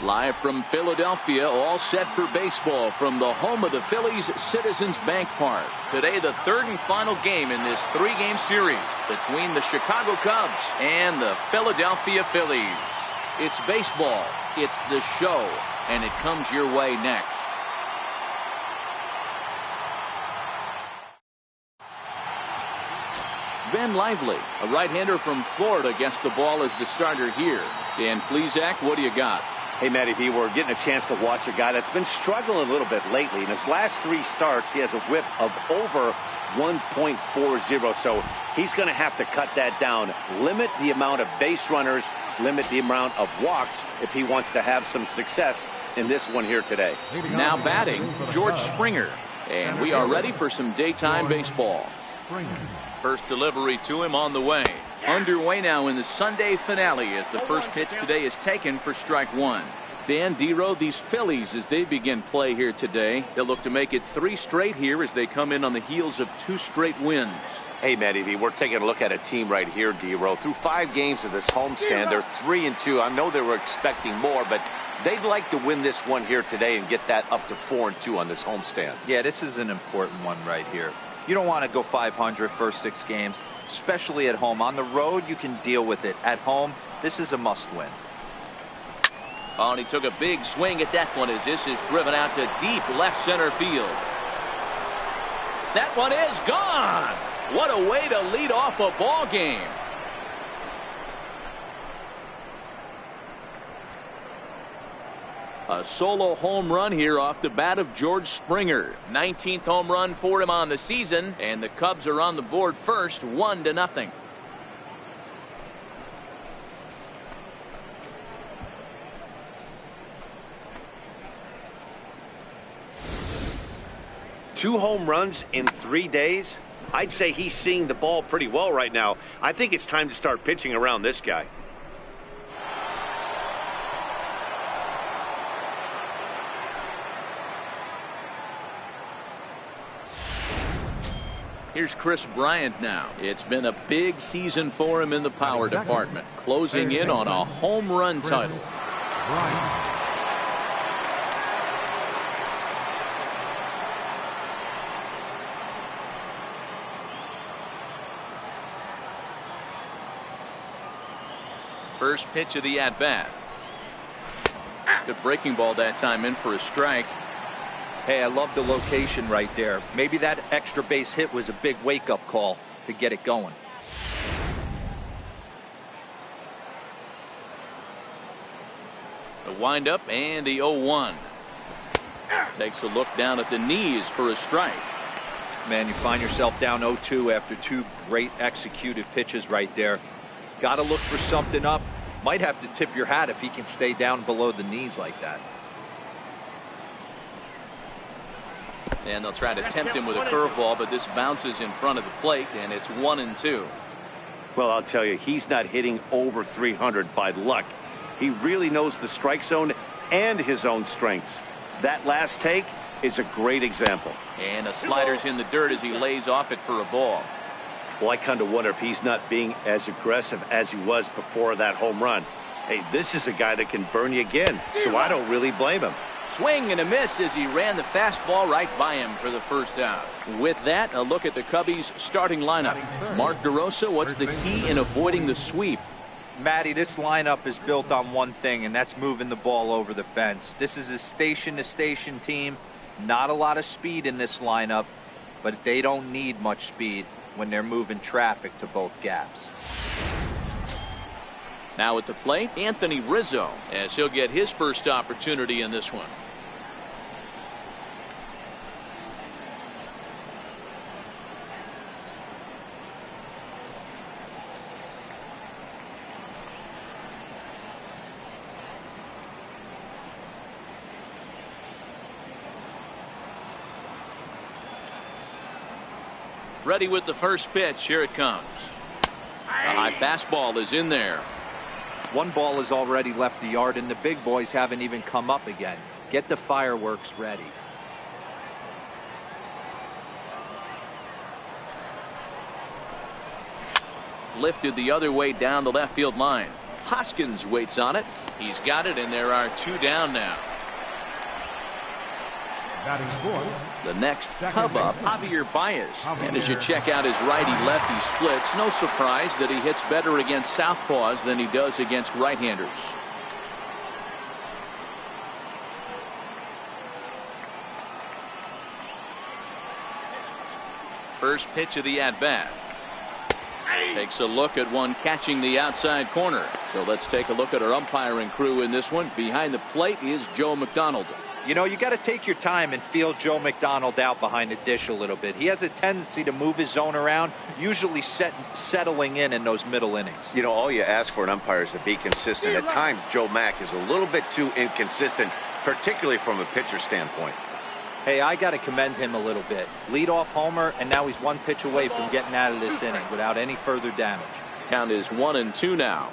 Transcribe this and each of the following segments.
Live from Philadelphia, all set for baseball from the home of the Phillies, Citizens Bank Park. Today, the third and final game in this three-game series between the Chicago Cubs and the Philadelphia Phillies. It's baseball, it's the show, and it comes your way next. Ben Lively, a right-hander from Florida, gets the ball as the starter here. Dan Plesac, what do you got? Hey, Matty V, we're getting a chance to watch a guy that's been struggling a little bit lately. In his last three starts, he has a whip of over 1.40, so he's going to have to cut that down, limit the amount of base runners, limit the amount of walks if he wants to have some success in this one here today. Now batting, George Springer, and we are ready for some daytime baseball. First delivery to him on the way. Underway now in the Sunday finale as the first pitch today is taken for strike one. Dan Dero, these Phillies, as they begin play here today, they'll look to make it three straight here as they come in on the heels of two straight wins. Hey, Matty V, we're taking a look at a team right here, Dero. Through 5 games of this homestand, they're 3-2. I know they were expecting more, but they'd like to win this one here today and get that up to 4-2 on this homestand. Yeah, this is an important one right here. You don't want to go 500 first 6 games, especially at home. On the road, you can deal with it. At home, this is a must-win. Oh, and he took a big swing at that one as this is driven out to deep left center field. That one is gone. What a way to lead off a ball game. A solo home run here off the bat of George Springer. 19th home run for him on the season, and the Cubs are on the board first, 1-0. Two home runs in 3 days? I'd say he's seeing the ball pretty well right now. I think it's time to start pitching around this guy. Here's Chris Bryant now. It's been a big season for him in the power department, closing in on a home run title. First pitch of the at-bat. Good breaking ball that time, in for a strike. Hey, I love the location right there. Maybe that extra base hit was a big wake-up call to get it going. The windup and the 0-1. Takes a look down at the knees for a strike. Man, you find yourself down 0-2 after 2 great executed pitches right there. Got to look for something up. Might have to tip your hat if he can stay down below the knees like that. And they'll try to tempt him with a curveball, but this bounces in front of the plate, and it's 1-2. Well, I'll tell you, he's not hitting over 300 by luck. He really knows the strike zone and his own strengths. That last take is a great example. And a slider's in the dirt as he lays off it for a ball. Well, I kind of wonder if he's not being as aggressive as he was before that home run. Hey, this is a guy that can burn you again, so I don't really blame him. Swing and a miss as he ran the fastball right by him for the first out. With that, a look at the Cubbies' starting lineup. Mark DeRosa, what's the key in avoiding the sweep? Matty, this lineup is built on one thing, and that's moving the ball over the fence. This is a station-to-station team. Not a lot of speed in this lineup, but they don't need much speed when they're moving traffic to both gaps. Now at the plate, Anthony Rizzo, as he'll get his first opportunity in this one. Ready with the first pitch. Here it comes. A high fastball is in there. One ball has already left the yard, and the big boys haven't even come up again. Get the fireworks ready. Lifted the other way down the left field line. Hoskins waits on it, He's got it, and there are 2 down now. The next Cub up, Javier Baez. And as you check out his righty-lefty splits, no surprise that he hits better against southpaws than he does against right-handers. First pitch of the at-bat. Takes a look at one catching the outside corner. So let's take a look at our umpiring crew in this one. Behind the plate is Joe McDonald. You know, you got to take your time and feel Joe McDonald out behind the dish a little bit. He has a tendency to move his zone around, usually settling in those middle innings. You know, all you ask for an umpire is to be consistent. At times, Joe Mack is a little bit too inconsistent, particularly from a pitcher standpoint. Hey, I got to commend him a little bit. Leadoff homer, and now he's 1 pitch away from getting out of this inning without any further damage. Count is 1-2 now.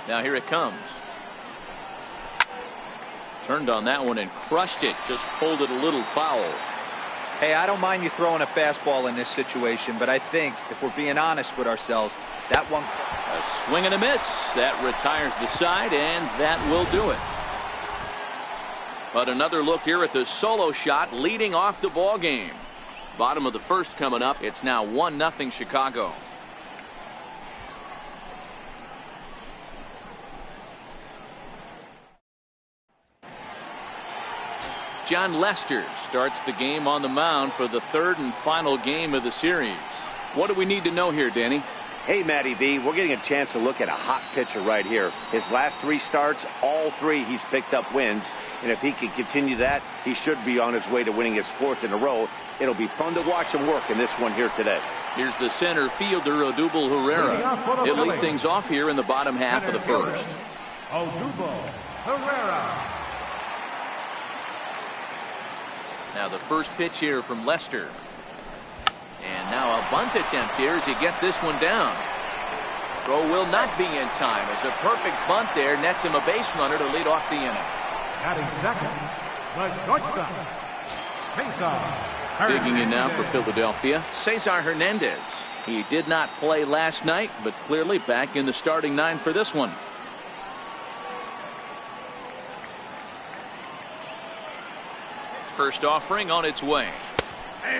Now here it comes. Turned on that one and crushed it. Just pulled it a little foul. Hey, I don't mind you throwing a fastball in this situation, but I think if we're being honest with ourselves, that one... A swing and a miss. That retires the side, and that will do it. But another look here at the solo shot leading off the ball game. Bottom of the first coming up. It's now 1-0 Chicago. John Lester starts the game on the mound for the 3rd and final game of the series. What do we need to know here, Danny? Hey, Matty B, we're getting a chance to look at a hot pitcher right here. His last 3 starts, all 3 he's picked up wins. And if he can continue that, he should be on his way to winning his 4th in a row. It'll be fun to watch him work in this one here today. Here's the center fielder, Odubel Herrera. He'll lead things off here in the bottom half of the first. Odubel Herrera. Now the first pitch here from Lester. And now a bunt attempt here as he gets this one down. Throw will not be in time as a perfect bunt there nets him a base runner to lead off the inning. Batting second, the shortstop, Cesar. Digging in now for Philadelphia, Cesar Hernandez. He did not play last night, but clearly back in the starting 9 for this one. First offering on its way.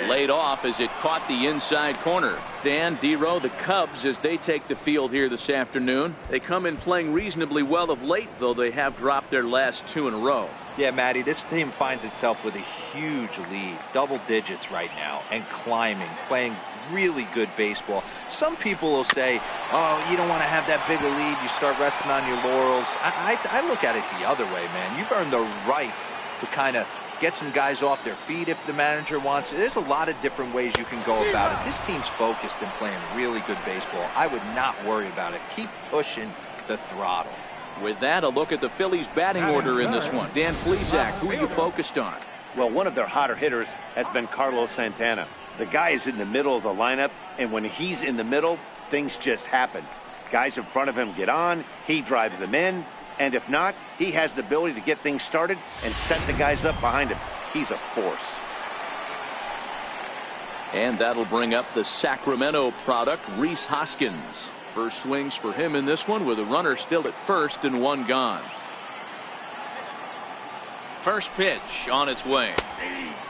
Laid off as it caught the inside corner. Dan, D-Row, the Cubs, as they take the field here this afternoon. They come in playing reasonably well of late, though they have dropped their last 2 in a row. Yeah, Matty, this team finds itself with a huge lead, double digits right now, and climbing, playing really good baseball. Some people will say, oh, you don't want to have that big a lead, you start resting on your laurels. I look at it the other way, man. You've earned the right to kind of get some guys off their feet if the manager wants. There's a lot of different ways you can go about it. This team's focused and playing really good baseball. I would not worry about it. Keep pushing the throttle. With that, a look at the Phillies batting order in this one. Dan Plesac, who are you focused on? Well, one of their hotter hitters has been Carlos Santana. The guy is in the middle of the lineup, and when he's in the middle, things just happen. Guys in front of him get on, he drives them in, and if not, he has the ability to get things started and set the guys up behind him. He's a force. And that'll bring up the Sacramento product, Rhys Hoskins. First swings for him in this one with a runner still at first and 1 gone. First pitch on its way.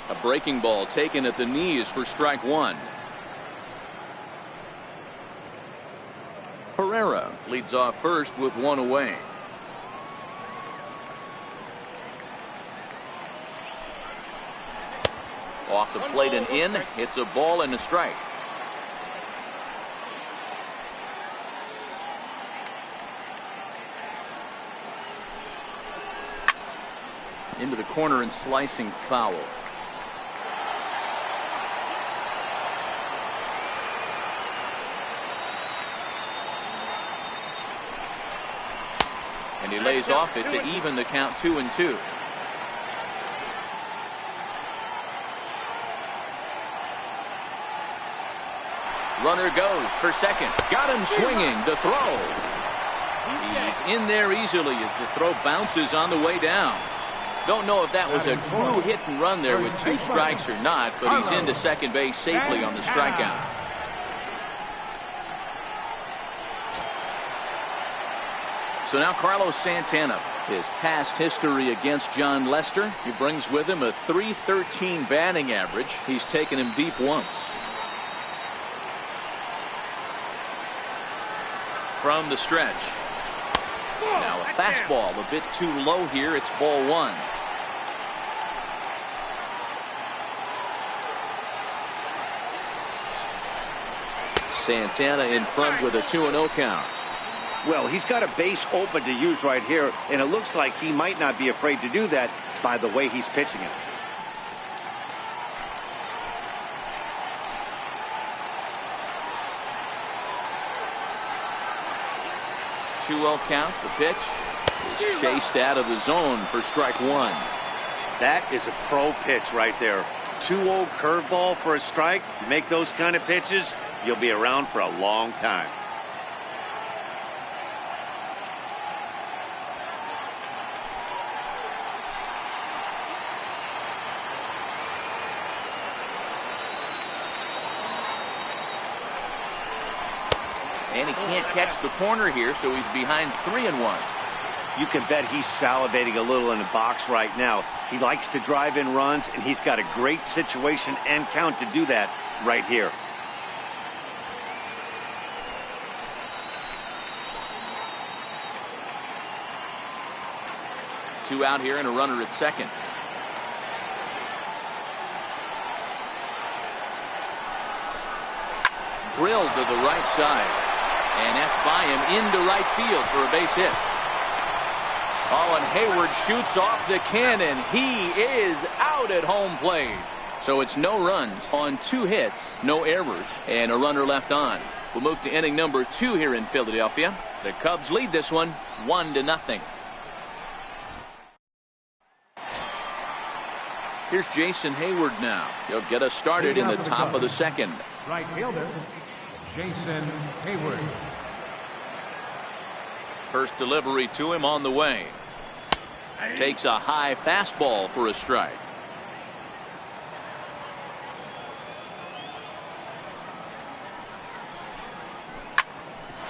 A breaking ball taken at the knees for strike 1. Herrera leads off first with 1 away. Off the plate and in. It's a ball and a strike. Into the corner and slicing foul. And he lays off it to even the count 2-2. Runner goes for second. Got him swinging to throw. He's in there easily as the throw bounces on the way down. Don't know if that was a true hit and run there with 2 strikes or not, but he's into second base safely on the strikeout. So now Carlos Santana, his past history against John Lester, he brings with him a .313 batting average. He's taken him deep once. From the stretch. Now a fastball a bit too low here. It's ball 1. Santana in front with a 2-0 count. Well, he's got a base open to use right here, and it looks like he might not be afraid to do that by the way he's pitching it. Two-0 count. The pitch is chased out of the zone for strike 1. That is a pro pitch right there. 2-0 curveball for a strike. You make those kind of pitches, you'll be around for a long time. And he can't catch the corner here, so he's behind 3-1. You can bet he's salivating a little in the box right now. He likes to drive in runs, and he's got a great situation and count to do that right here. Two out here and a runner at second. Drilled to the right side. And that's by him into right field for a base hit. Oh, and Hayward shoots off the cannon. He is out at home plate. So it's no runs on 2 hits, no errors, and a runner left on. We'll move to inning number 2 here in Philadelphia. The Cubs lead this one 1-0. Here's Jason Hayward now. He'll get us started in the top of the second. Right fielder, Jason Hayward. First delivery to him on the way. Takes a high fastball for a strike.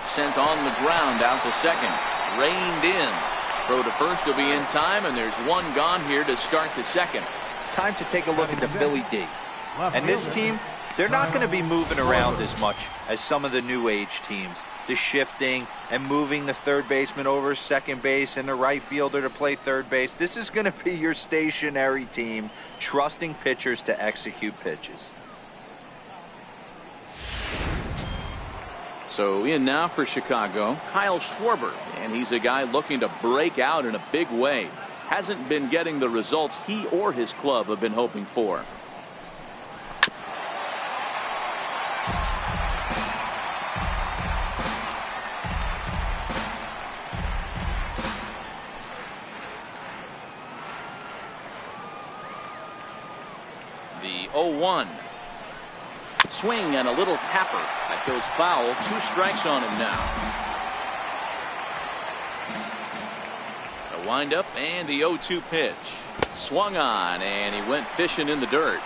Sent on the ground out to second. Reined in. Throw to first will be in time, and there's one gone here to start the second. Time to take a look at the Philly D. And this team, they're not going to be moving around as much as some of the new age teams. The shifting and moving the third baseman over second base and the right fielder to play third base. This is going to be your stationary team, trusting pitchers to execute pitches. So in now for Chicago, Kyle Schwarber, and he's a guy looking to break out in a big way. Hasn't been getting the results he or his club have been hoping for. The 0-1. Swing and a little tapper. That goes foul. 2 strikes on him now. The windup and the 0-2 pitch. Swung on and he went fishing in the dirt.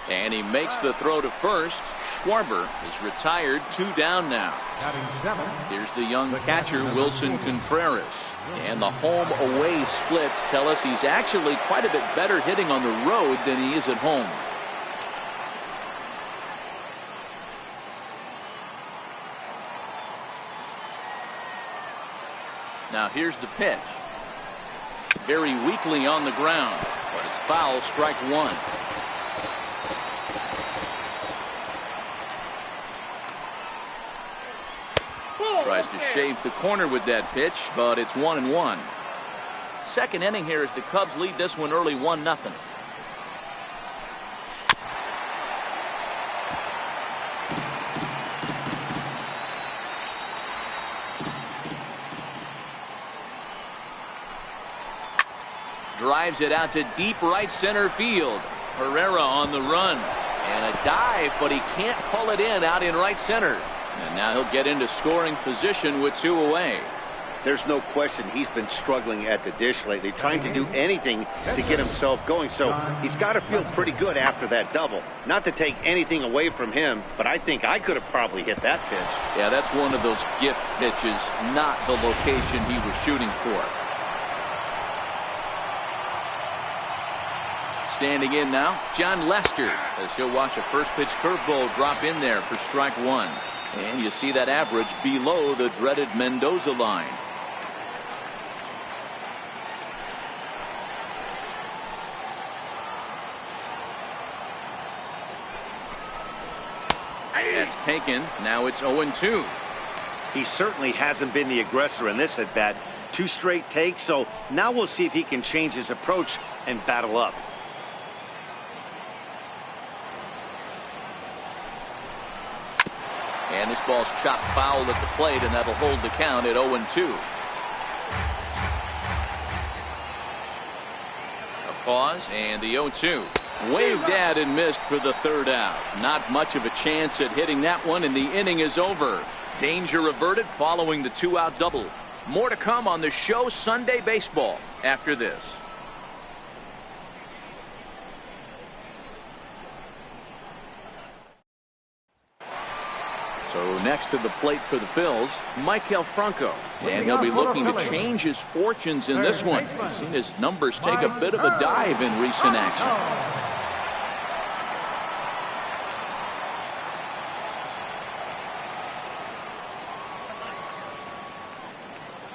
And he makes the throw to first. Schwarber is retired. 2 down now. Here's the young catcher Wilson Contreras. And the home away splits tell us he's actually quite a bit better hitting on the road than he is at home. Now here's the pitch. Very weakly on the ground, but it's foul, strike 1. Tries to shave the corner with that pitch, but it's 1-1. Second inning here as the Cubs lead this one early 1-0. Drives it out to deep right center field. Herrera on the run. And a dive, but he can't pull it in out in right center. And now he'll get into scoring position with 2 away. there's no question he's been struggling at the dish lately, trying to do anything to get himself going. So he's got to feel pretty good after that double. Not to take anything away from him, but I think I could have probably hit that pitch. Yeah, that's one of those gift pitches, not the location he was shooting for. Standing in now, John Lester, as he'll watch a first pitch curveball drop in there for strike one. And you see that average below the dreaded Mendoza line. That's taken. Now it's 0-2. He certainly hasn't been the aggressor in this at bat. 2 straight takes, so now we'll see if he can change his approach and battle up. And this ball's chopped foul at the plate, and that'll hold the count at 0-2. A pause, and the 0-2. Waved at and missed for the third out. Not much of a chance at hitting that one, and the inning is over. Danger averted following the 2-out double. More to come on the show Sunday Baseball after this. So next to the plate for the Phils, Maikel Franco. And he'll be looking to change his fortunes in this one. He's seen his numbers take a bit of a dive in recent action.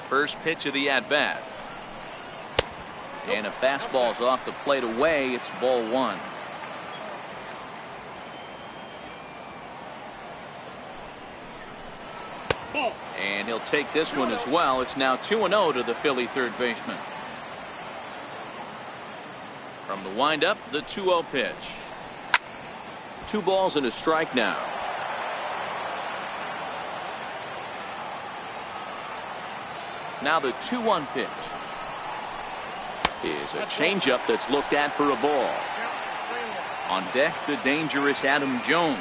First pitch of the at-bat. And a fastball's off the plate away. It's ball one. And he'll take this one as well. It's now 2-0 to the Philly third baseman. From the windup, the 2-0 pitch. 2 balls and a strike now. Now the 2-1 pitch is a changeup that's looked at for a ball. On deck, the dangerous Adam Jones.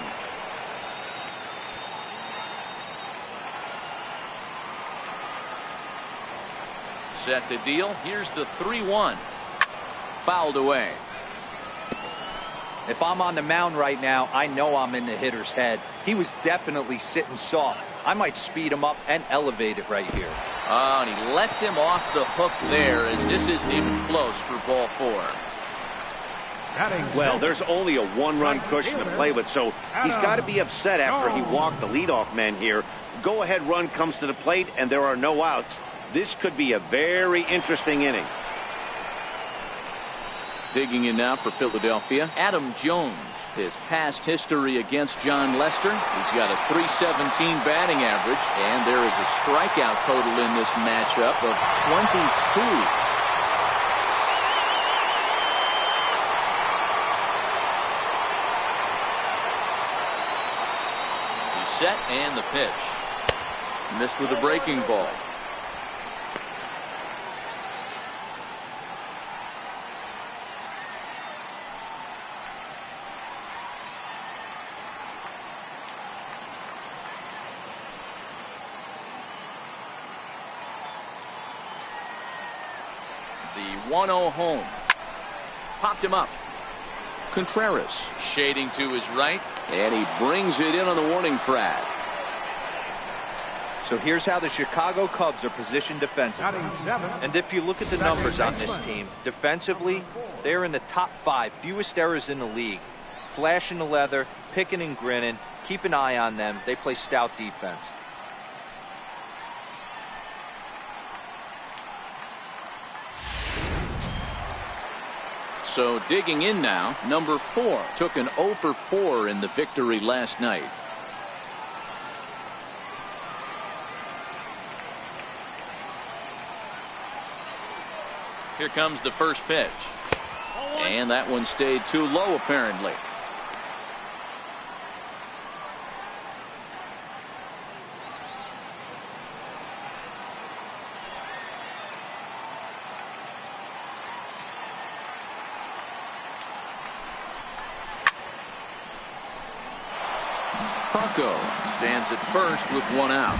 Set to deal. Here's the 3-1. Fouled away. If I'm on the mound right now, I know I'm in the hitter's head. He was definitely sitting soft. I might speed him up and elevate it right here. Oh, and he lets him off the hook there, as this isn't even close for ball 4. Well, there's only a 1-run cushion to play with, so he's got to be upset after he walked the leadoff man here. Go-ahead run comes to the plate, and there are no outs. This could be a very interesting inning. Digging in now for Philadelphia, Adam Jones. His past history against John Lester. He's got a .317 batting average, and there is a strikeout total in this matchup of 22. He's set, and the pitch. Missed with a breaking ball. The 1-0 home. Popped him up. Contreras shading to his right, and he brings it in on the warning track. So here's how the Chicago Cubs are positioned defensively. And if you look at the numbers on this team, defensively, they're in the top 5 fewest errors in the league. Flashing the leather, picking and grinning. Keep an eye on them. They play stout defense. So digging in now, number 4 took an 0 for 4 in the victory last night. Here comes the first pitch. And that one stayed too low apparently. Franco stands at first with 1 out.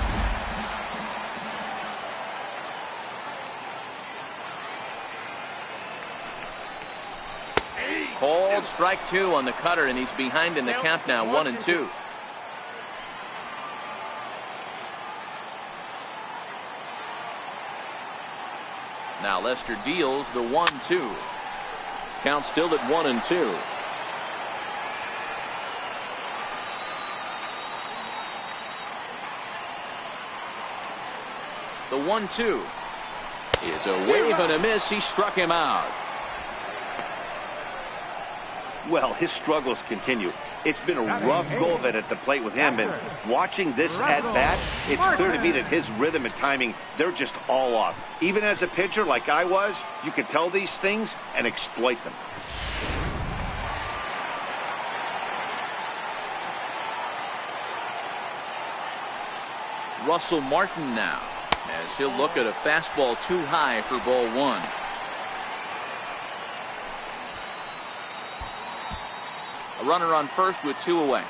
And strike two on the cutter, and he's behind in the count now, 1-2. Now Lester deals the 1-2. Count still at 1-2. The 1-2 is a wave and a miss. He struck him out. Well, his struggles continue. It's been a rough go of it at the plate with him, and watching this at bat, it's clear to me that his rhythm and timing, they're just all off. Even as a pitcher like I was, you can tell these things and exploit them. Russell Martin now, as he'll look at a fastball too high for ball one. A runner on first with two away.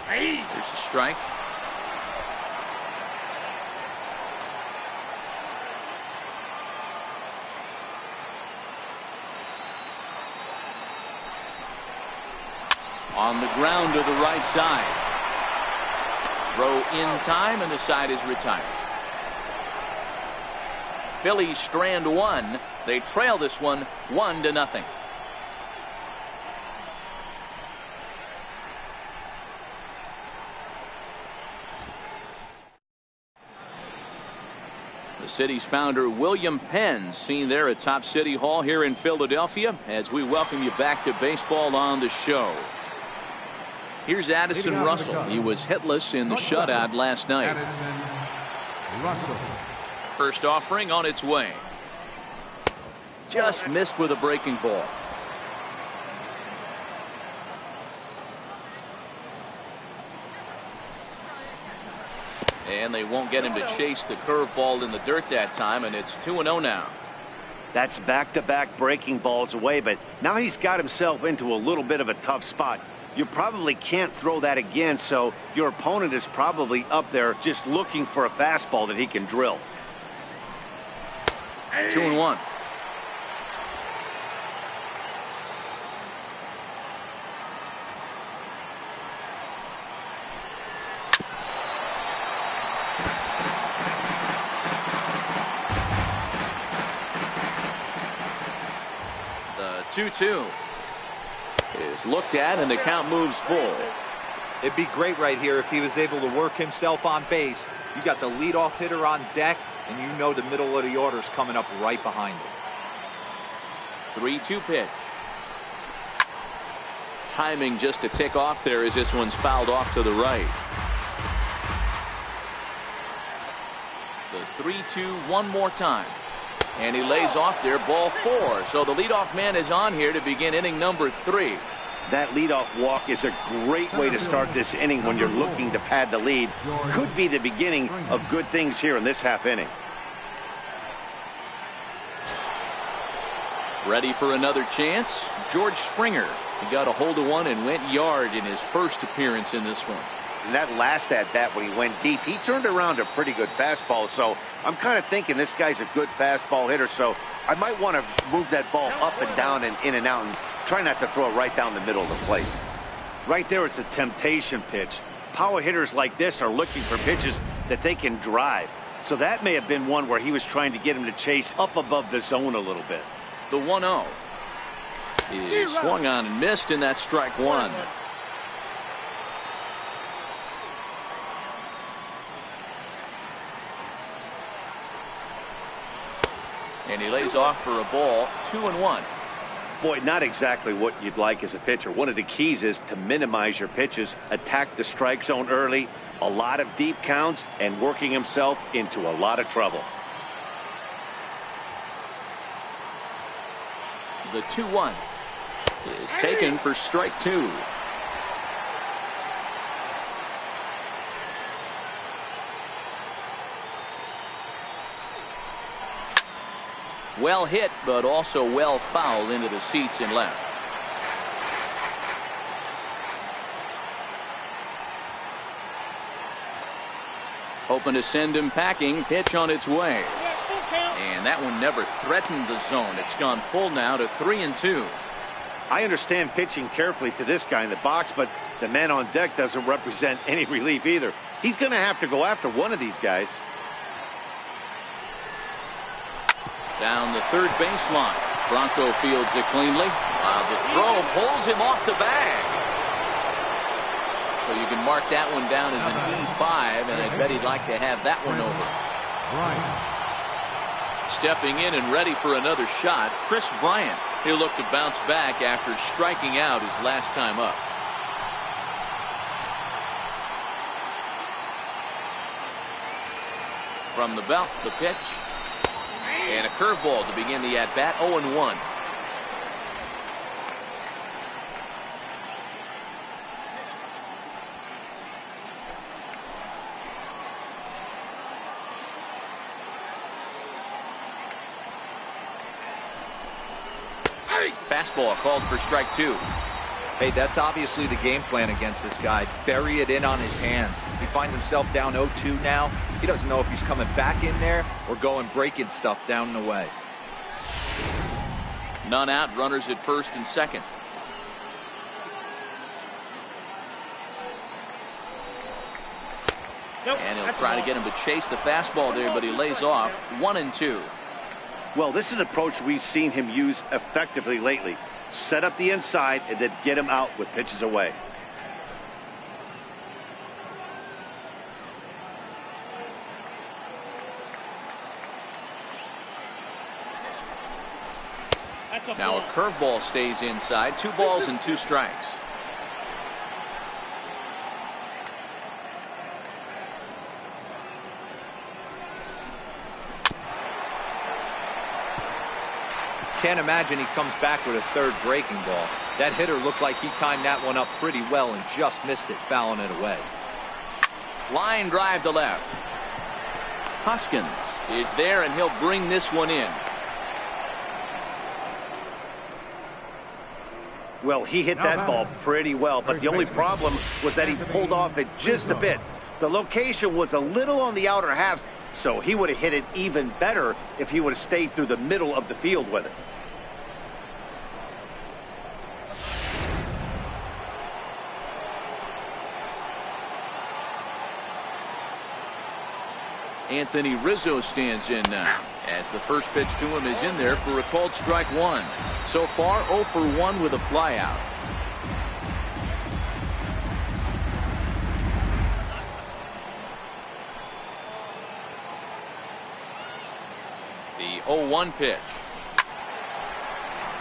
There's a strike. On the ground to the right side. Throw in time, and the side is retired. Phillies strand one. They trail this one 1-0. The city's founder, William Penn, seen there at Top City Hall here in Philadelphia, as we welcome you back to baseball on the show. Here's Addison Russell. He was hitless in the shutout last night. First offering on its way. Just missed with a breaking ball. And they won't get him to chase the curveball in the dirt that time, and it's 2-0 now. That's back-to-back breaking balls away, but now he's got himself into a little bit of a tough spot. You probably can't throw that again, so your opponent is probably up there just looking for a fastball that he can drill. 2-1. The 2-2 is looked at, and the count moves full. It'd be great right here if he was able to work himself on base. You got the leadoff hitter on deck, and you know the middle of the order's coming up right behind him. 3-2 pitch. Timing just to tick off there as this one's fouled off to the right. The 3-2 one more time. And he lays off there, ball four. So the leadoff man is on here to begin inning number 3. That leadoff walk is a great way to start this inning when you're looking to pad the lead. Could be the beginning of good things here in this half inning. Ready for another chance. George Springer. He got a hold of one and went yard in his first appearance in this one. And that last at bat when he went deep, he turned around a pretty good fastball. So I'm kind of thinking this guy's a good fastball hitter. So I might want to move that ball up and down and in and out and try not to throw it right down the middle of the plate. Right there is a temptation pitch. Power hitters like this are looking for pitches that they can drive. So that may have been one where he was trying to get him to chase up above the zone a little bit. The 1-0 is swung on and missed, and that's strike one. And he lays off for a ball. 2-1. Boy, not exactly what you'd like as a pitcher. One of the keys is to minimize your pitches, attack the strike zone early, a lot of deep counts, and working himself into a lot of trouble. The 2-1 is taken for strike two. Well hit, but also well fouled into the seats and left. Hoping to send him packing. Pitch on its way. And that one never threatened the zone. It's gone full now to 3-2. I understand pitching carefully to this guy in the box, but the man on deck doesn't represent any relief either. He's going to have to go after one of these guys. Down the third baseline. Bronco fields it cleanly. While the throw pulls him off the bag. So you can mark that one down as an E5, and I bet he'd like to have that one over. Stepping in and ready for another shot, Chris Bryant. He'll look to bounce back after striking out his last time up. From the belt, the pitch. And a curveball to begin the at-bat, 0-1. Fastball called for strike 2. Hey, that's obviously the game plan against this guy. Bury it in on his hands. He finds himself down 0-2 now. He doesn't know if he's coming back in there or going breaking stuff down and away. None out, runners at first and second. And he'll try to get him to chase the fastball there, but he lays off. 1-2. Well, this is an approach we've seen him use effectively lately. Set up the inside and then get him out with pitches away. Now a curveball stays inside. 2 balls and 2 strikes. Can't imagine he comes back with a third breaking ball. That hitter looked like he timed that one up pretty well and just missed it, fouling it away. Line drive to left. Hoskins is there, and he'll bring this one in. Well, he hit that ball pretty well, but the only problem was that he pulled off it just a bit. The location was a little on the outer half, so he would have hit it even better if he would have stayed through the middle of the field with it. Anthony Rizzo stands in now, as the first pitch to him is in there for a called strike 1. So far 0 for 1 with a flyout. The 0-1 pitch.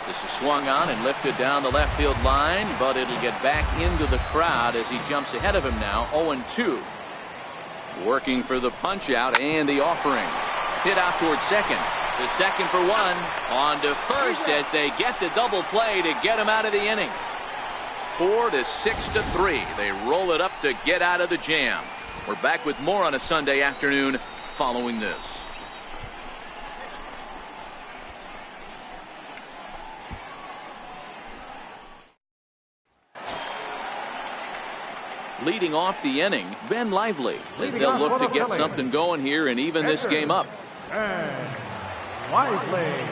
This is swung on and lifted down the left field line, but it'll get back into the crowd as he jumps ahead of him now. 0-2. Working for the punch out and the offering. Hit out towards second. To second for 1. On to first as they get the double play to get him out of the inning. 4-6-3. They roll it up to get out of the jam. We're back with more on a Sunday afternoon following this. Leading off the inning, Ben Lively, as they'll look to get something going here and even this game up. Lively.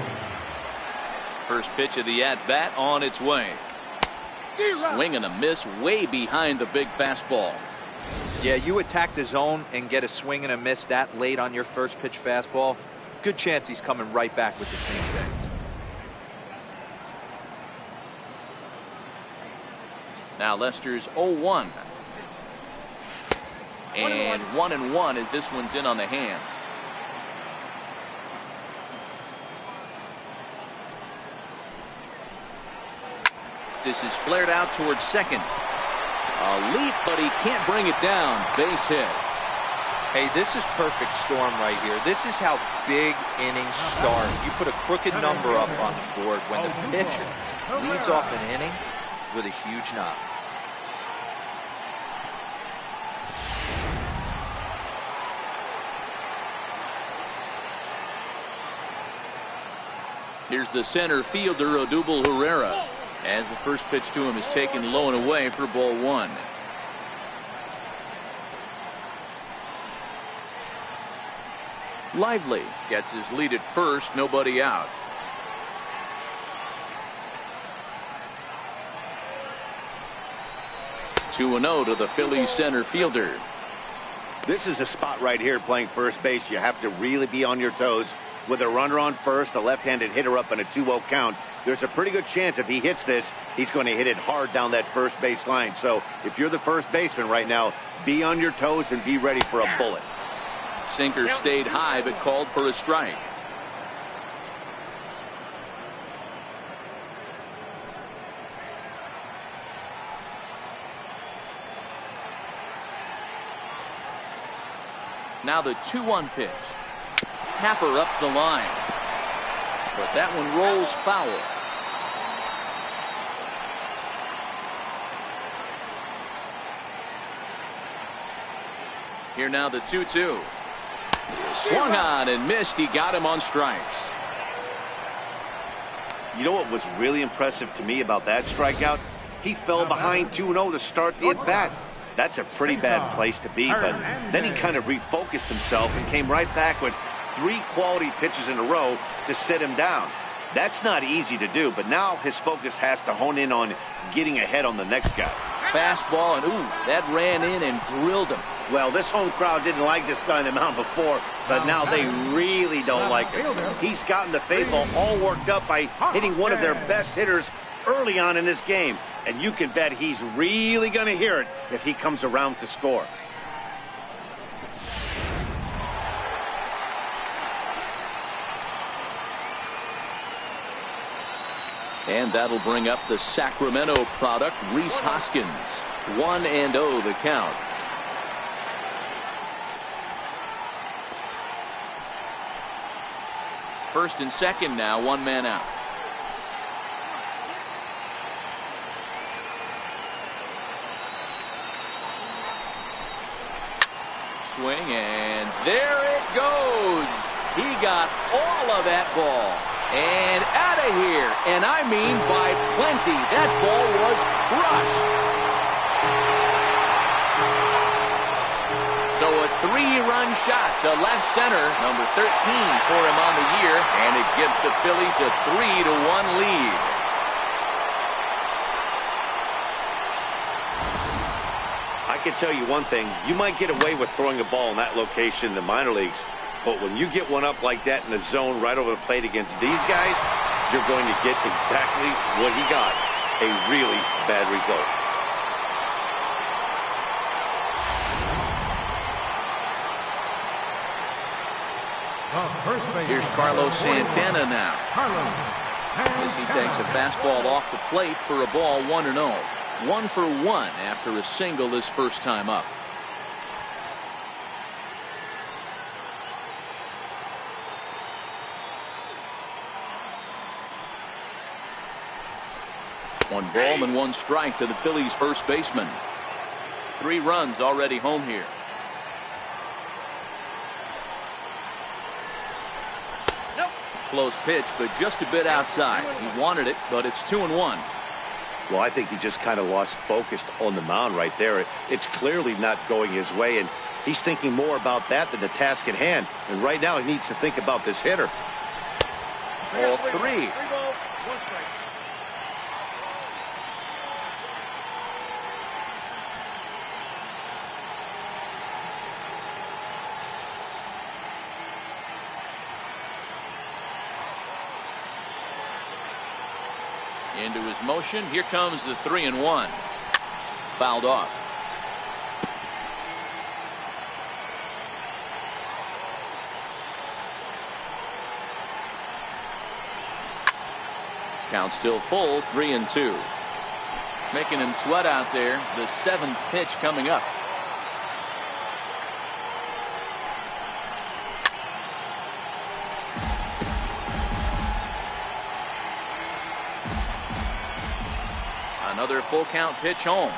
First pitch of the at-bat on its way. Swing and a miss way behind the big fastball. Yeah, you attack the zone and get a swing and a miss that late on your first pitch fastball. Good chance he's coming right back with the same thing. Now Lester's 0-1. And 1-1 as this one's in on the hands. This is flared out towards second. A leap, but he can't bring it down. Base hit. Hey, this is perfect storm right here. This is how big innings start. You put a crooked number up on the board when the pitcher leads off an inning with a huge knock. Here's the center fielder, Odubel Herrera, as the first pitch to him is taken low and away for ball 1. Lively gets his lead at first, nobody out. Two and 0 to the Phillies center fielder. This is a spot right here playing first base. You have to really be on your toes. With a runner on first, a left-handed hitter up in a 2-0 count, there's a pretty good chance if he hits this, he's going to hit it hard down that first base line. So if you're the first baseman right now, be on your toes and be ready for a bullet. Sinker stayed high but called for a strike. Now the 2-1 pitch. Tapper up the line. But that one rolls foul. Here now the 2-2. Swung on and missed. He got him on strikes. You know what was really impressive to me about that strikeout? He fell behind 2-0 to start the at-bat. That's a pretty bad place to be, but then he kind of refocused himself and came right back with 3 quality pitches in a row to sit him down. That's not easy to do, but now his focus has to hone in on getting ahead on the next guy. Fastball, and ooh, that ran in and drilled him. Well, this home crowd didn't like this guy on the mound before, but now they really don't like him. He's gotten the faithful all worked up by hitting one of their best hitters early on in this game, and you can bet he's really going to hear it if he comes around to score. And that'll bring up the Sacramento product, Rhys Hoskins. 1-0 the count. First and second now, 1 man out. Swing, and there it goes. He got all of that ball. And out of here. And I mean by plenty. That ball was crushed. So a 3-run shot to left center. Number 13 for him on the year. And it gives the Phillies a 3-1 lead. I can tell you one thing. You might get away with throwing a ball in that location in the minor leagues. But when you get one up like that in the zone right over the plate against these guys, you're going to get exactly what he got. A really bad result. Here's Carlos Santana now. As he takes a fastball off the plate for a ball 1-0. 1 for 1 after a single his first time up. One ball and 1 strike to the Phillies first baseman. 3 runs already home here. Close pitch, but just a bit outside. He wanted it, but it's 2-1. Well, I think he just kind of lost focus on the mound right there. It's clearly not going his way, and he's thinking more about that than the task at hand. And right now he needs to think about this hitter. Ball 3. Into his motion. Here comes the 3-1. Fouled off. Count still full. 3-2. Making him sweat out there. The 7th pitch coming up. Another full count pitch home.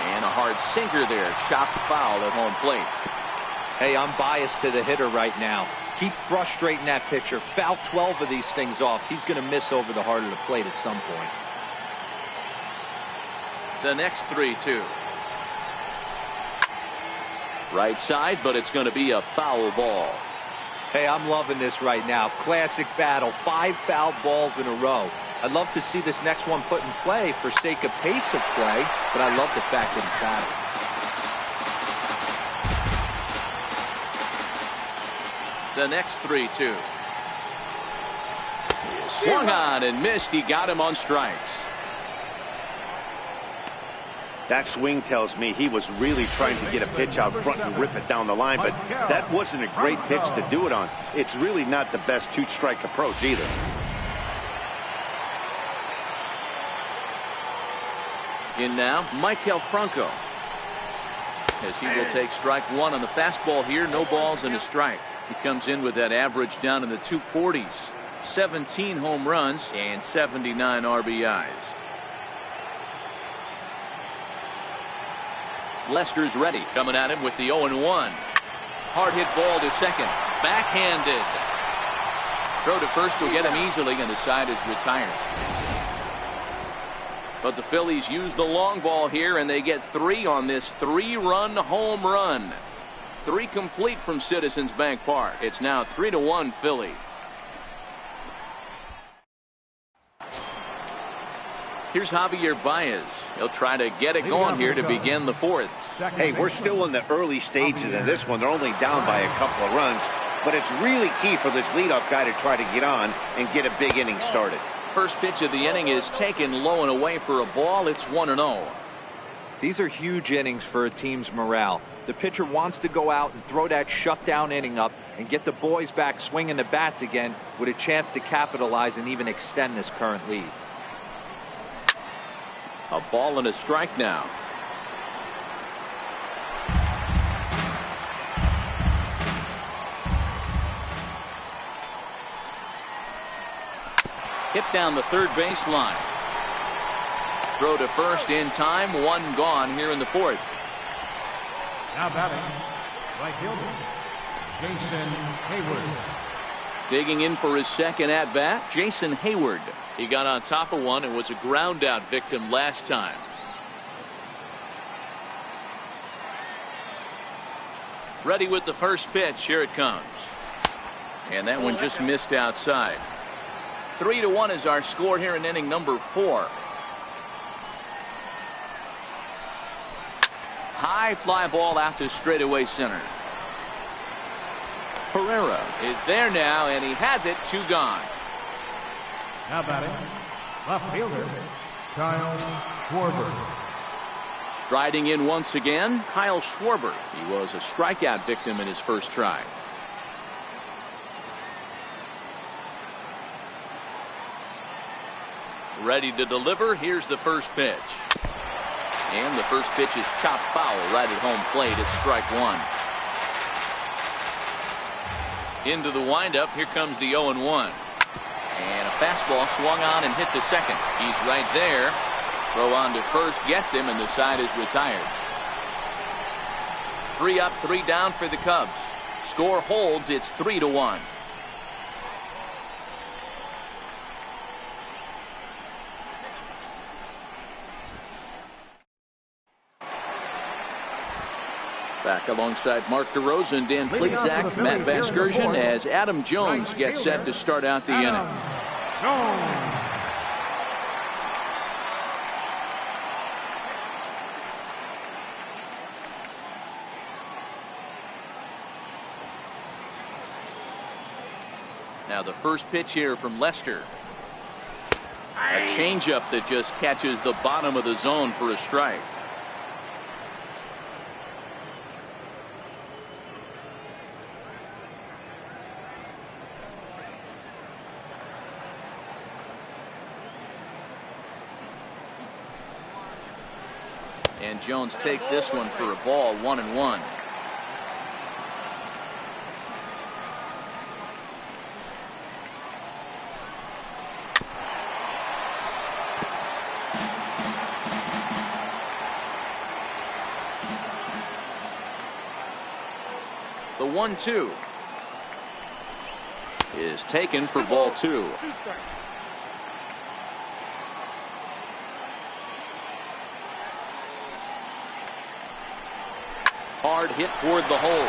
And a hard sinker there. Chopped foul at home plate. Hey, I'm biased to the hitter right now. Keep frustrating that pitcher. Foul 12 of these things off. He's going to miss over the heart of the plate at some point. The next 3-2. Right side, but it's going to be a foul ball. Hey, I'm loving this right now. Classic battle. 5 foul balls in a row. I'd love to see this next one put in play for sake of pace of play, but I love the fact that it's battled. The next 3-2. He swung on and missed. He got him on strikes. That swing tells me he was really trying to get a pitch out front and rip it down the line, but that wasn't a great pitch to do it on. It's really not the best 2-strike approach either. In now, Michael Franco. As he will take strike 1 on the fastball here. No balls and a strike. He comes in with that average down in the 240s. 17 home runs and 79 RBIs. Lester's ready, coming at him with the 0-1. Hard hit ball to second. Backhanded. Throw to first will get him easily, and the side is retired. But the Phillies use the long ball here, and they get 3 on this 3-run home run. 3 complete from Citizens Bank Park. It's now 3-1 Philly. Here's Javier Baez. He'll try to get it going here to begin the 4th. Hey, we're still in the early stages of this one. They're only down by a couple of runs, but it's really key for this leadoff guy to try to get on and get a big inning started. First pitch of the inning is taken low and away for a ball. It's 1-0. These are huge innings for a team's morale. The pitcher wants to go out and throw that shutdown inning up and get the boys back swinging the bats again with a chance to capitalize and even extend this current lead. A ball and a strike now. Hit down the third base line. Throw to first in time. 1 gone here in the 4th. Now batting, right fielder, Jason Hayward. Digging in for his second at bat, Jason Hayward. He got on top of one and was a ground out victim last time. Ready with the first pitch. Here it comes. And that one just missed outside. 3-1 is our score here in inning number 4. High fly ball out to straightaway center. Pereira is there now, and he has it. 2 gone. Now batting, left fielder, Kyle Schwarber. Striding in once again, Kyle Schwarber. He was a strikeout victim in his first try. Ready to deliver. Here's the first pitch. And the first pitch is chopped foul right at home plate. It's strike 1. Into the windup. Here comes the 0-1. And a fastball swung on and hit to second. He's right there. Throw on to first gets him, and the side is retired. 3 up, 3 down for the Cubs. Score holds. It's 3-1. Back alongside Mark DeRosa and Dan Plesac, Matt Vasgersian, as Adam Jones gets set to start out the inning. Now the first pitch here from Lester. A changeup that just catches the bottom of the zone for a strike. And Jones takes this one for a ball. 1-1. The 1-2 is taken for ball 2. hard hit toward the hole.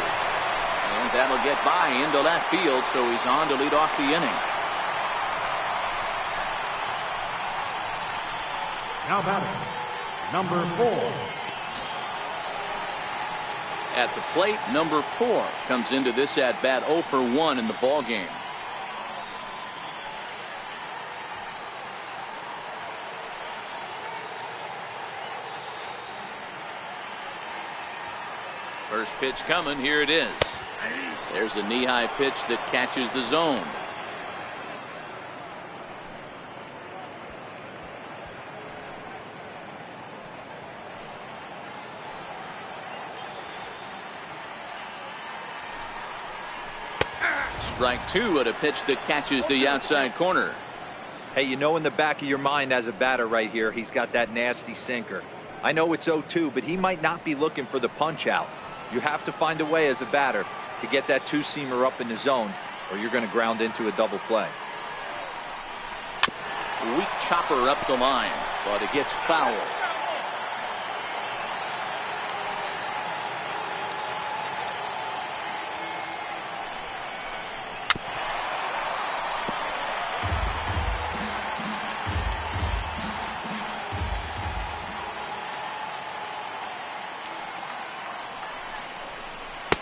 And that'll get by into left field, so he's on to lead off the inning. Now batting, number 4. At the plate, number 4 comes into this at bat 0 for 1 in the ball game. First pitch coming. Here it is. There's a knee-high pitch that catches the zone. Strike 2 at a pitch that catches the outside corner. Hey, you know in the back of your mind as a batter right here, he's got that nasty sinker. I know it's 0-2, but he might not be looking for the punch out. You have to find a way as a batter to get that two-seamer up in the zone, or you're going to ground into a double play. Weak chopper up the line, but it gets foul.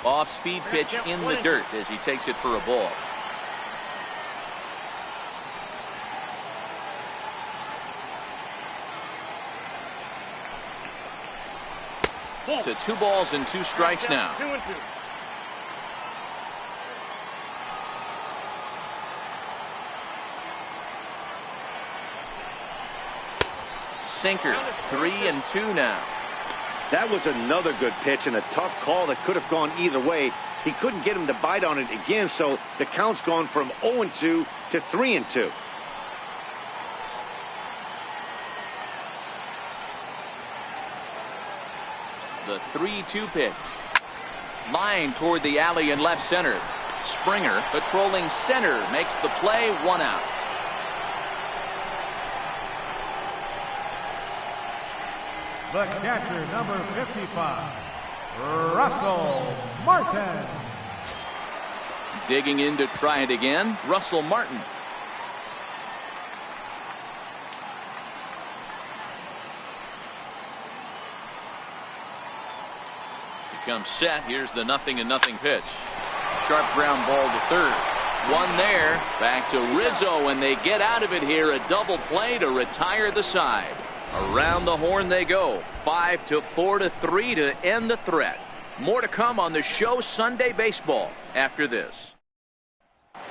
Off-speed pitch in the dirt as he takes it for a ball. To 2 balls and 2 strikes now. 2-2. Sinker, 3-2 now. That was another good pitch and a tough call that could have gone either way. He couldn't get him to bite on it again, so the count's gone from 0-2 to 3-2. The 3-2 pitch. Line toward the alley in left center. Springer patrolling center makes the play. 1 out. The catcher, number 55, Russell Martin. Digging in to try it again, Russell Martin. Becomes set. Here's the 0-0 pitch. Sharp ground ball to third. 1 there. Back to Rizzo, and they get out of it here. A double play to retire the side. Around the horn they go. 5-4 to 3 to end the threat. More to come on the show Sunday Baseball after this.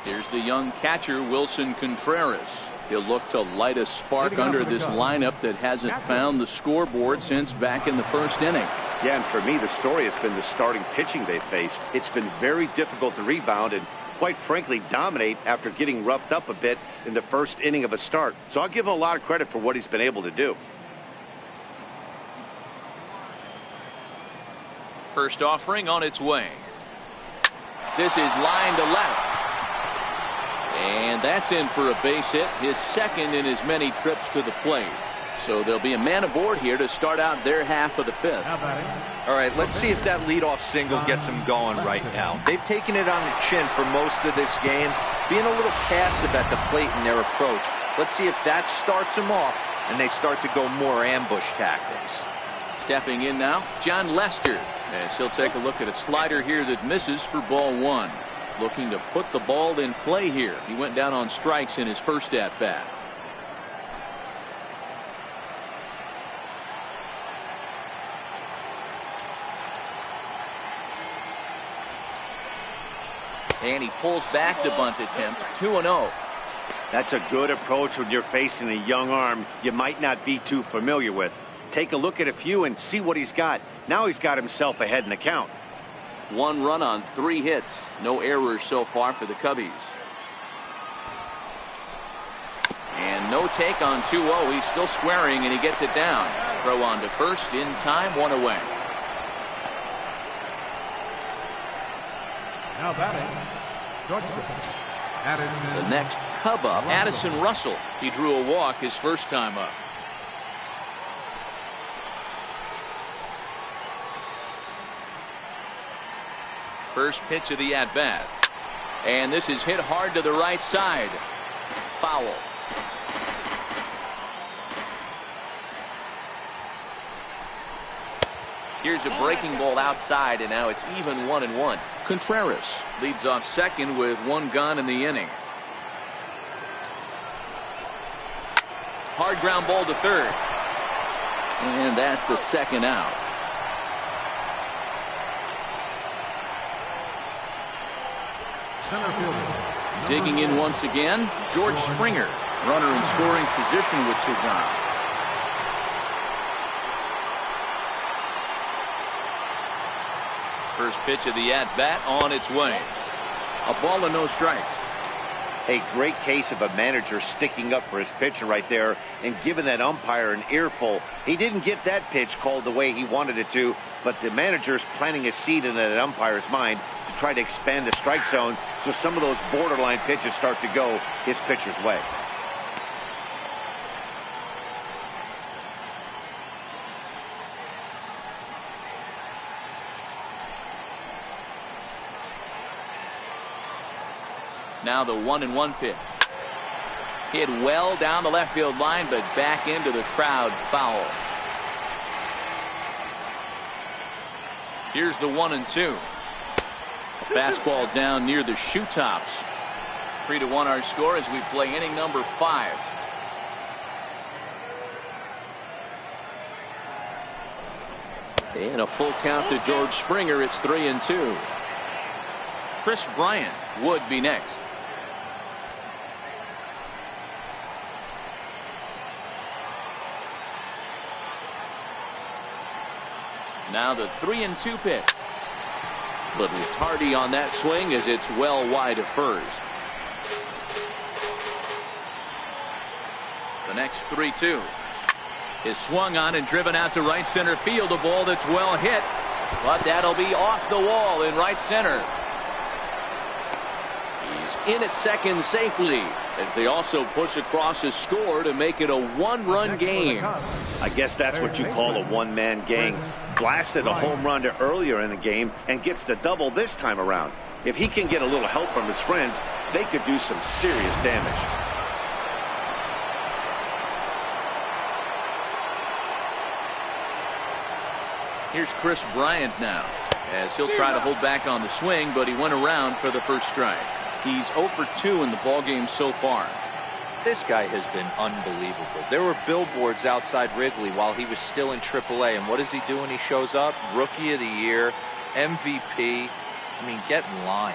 Here's the young catcher, Wilson Contreras. He'll look to light a spark under this lineup that hasn't found the scoreboard since back in the first inning. Yeah, and for me, the story has been the starting pitching they faced. It's been very difficult to rebound and, quite frankly, dominate after getting roughed up a bit in the first inning of a start. So I'll give him a lot of credit for what he's been able to do. First offering on its way. This is line to left. And that's in for a base hit, his second in as many trips to the plate. So there'll be a man aboard here to start out their half of the 5th. All right, let's see if that leadoff single gets them going right now. They've taken it on the chin for most of this game, being a little passive at the plate in their approach. Let's see if that starts them off and they start to go more ambush tactics. Stepping in now, John Lester, as he'll take a look at a slider here that misses for ball 1. Looking to put the ball in play here. He went down on strikes in his first at-bat. And he pulls back the bunt attempt. 2-0. That's a good approach when you're facing a young arm you might not be too familiar with. Take a look at a few and see what he's got. Now he's got himself ahead in the count. 1 run on 3 hits. No errors so far for the Cubbies. And no take on 2-0. He's still squaring, and he gets it down. Throw on to first in time, 1 away. Now batting, shortstop, Addison. The next Cub up, Addison Russell. He drew a walk his first time up. First pitch of the at-bat. And this is hit hard to the right side. Foul. Here's a breaking ball outside, and now it's even 1-1. Contreras leads off second with one gone in the inning. Hard ground ball to third. And that's the second out. Center fielder. Digging in once again, George Springer. Runner in scoring position with two gone. First pitch of the at-bat on its way. A ball and no strikes. A great case of a manager sticking up for his pitcher right there and giving that umpire an earful. He didn't get that pitch called the way he wanted it to, but the manager's planting a seed in that umpire's mind to try to expand the strike zone so some of those borderline pitches start to go his pitcher's way. Now the 1-1 pitch. Hit well down the left field line, but back into the crowd. Foul. Here's the 1-2. A fastball down near the shoe tops. 3-1 our score as we play inning number 5. And a full count to George Springer. It's 3-2. Chris Bryant would be next. Now the 3-2 pitch. Little tardy on that swing as it's well wide of first. The next 3-2 is swung on and driven out to right center field. A ball that's well hit, but that'll be off the wall in right center. He's in at second safely as they also push across a score to make it a one-run game. I guess that's what you call a one-man gang. Blasted a home run to earlier in the game and gets the double this time around. If he can get a little help from his friends, they could do some serious damage. Here's Chris Bryant now as he'll try to hold back on the swing, but he went around for the first strike. He's 0 for 2 in the ballgame so far. This guy has been unbelievable. There were billboards outside Wrigley while he was still in AAA, and what does he do when he shows up? Rookie of the Year, MVP. I mean, get in line.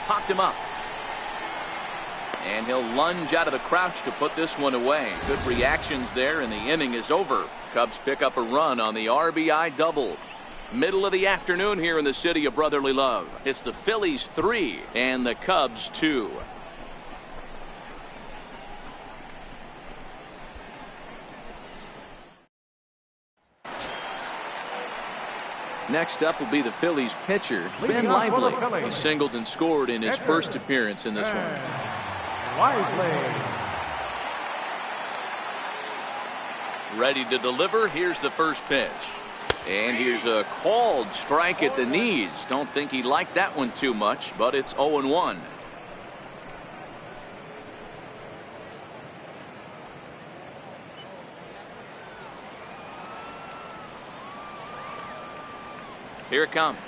Popped him up. And he'll lunge out of the crouch to put this one away. Good reactions there, and the inning is over. Cubs pick up a run on the RBI double. Middle of the afternoon here in the city of brotherly love. It's the Phillies 3 and the Cubs 2. Next up will be the Phillies pitcher, Ben Lively. He singled and scored in his first appearance in this one. Lively. Ready to deliver. Here's the first pitch. And here's a called strike at the knees. Don't think he liked that one too much, but it's 0-1. Here it comes.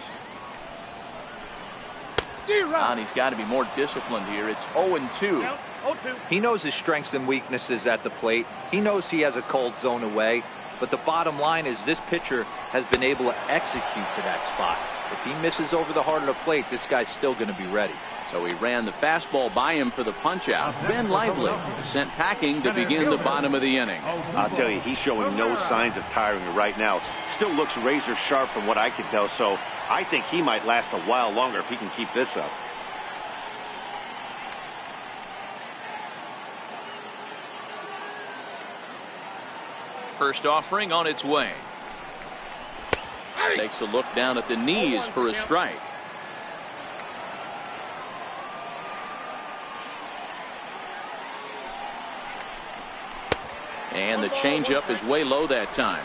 And he's got to be more disciplined here. It's 0-2. He knows his strengths and weaknesses at the plate. He knows he has a cold zone away. But the bottom line is this pitcher has been able to execute to that spot. If he misses over the heart of the plate, this guy's still going to be ready. So he ran the fastball by him for the punch-out. Ben Lively is sent packing to begin the bottom of the inning. I'll tell you, he's showing no signs of tiring right now. Still looks razor sharp from what I can tell, so I think he might last a while longer if he can keep this up. First offering on its way. Takes a look down at the knees for a strike. And the changeup is way low that time.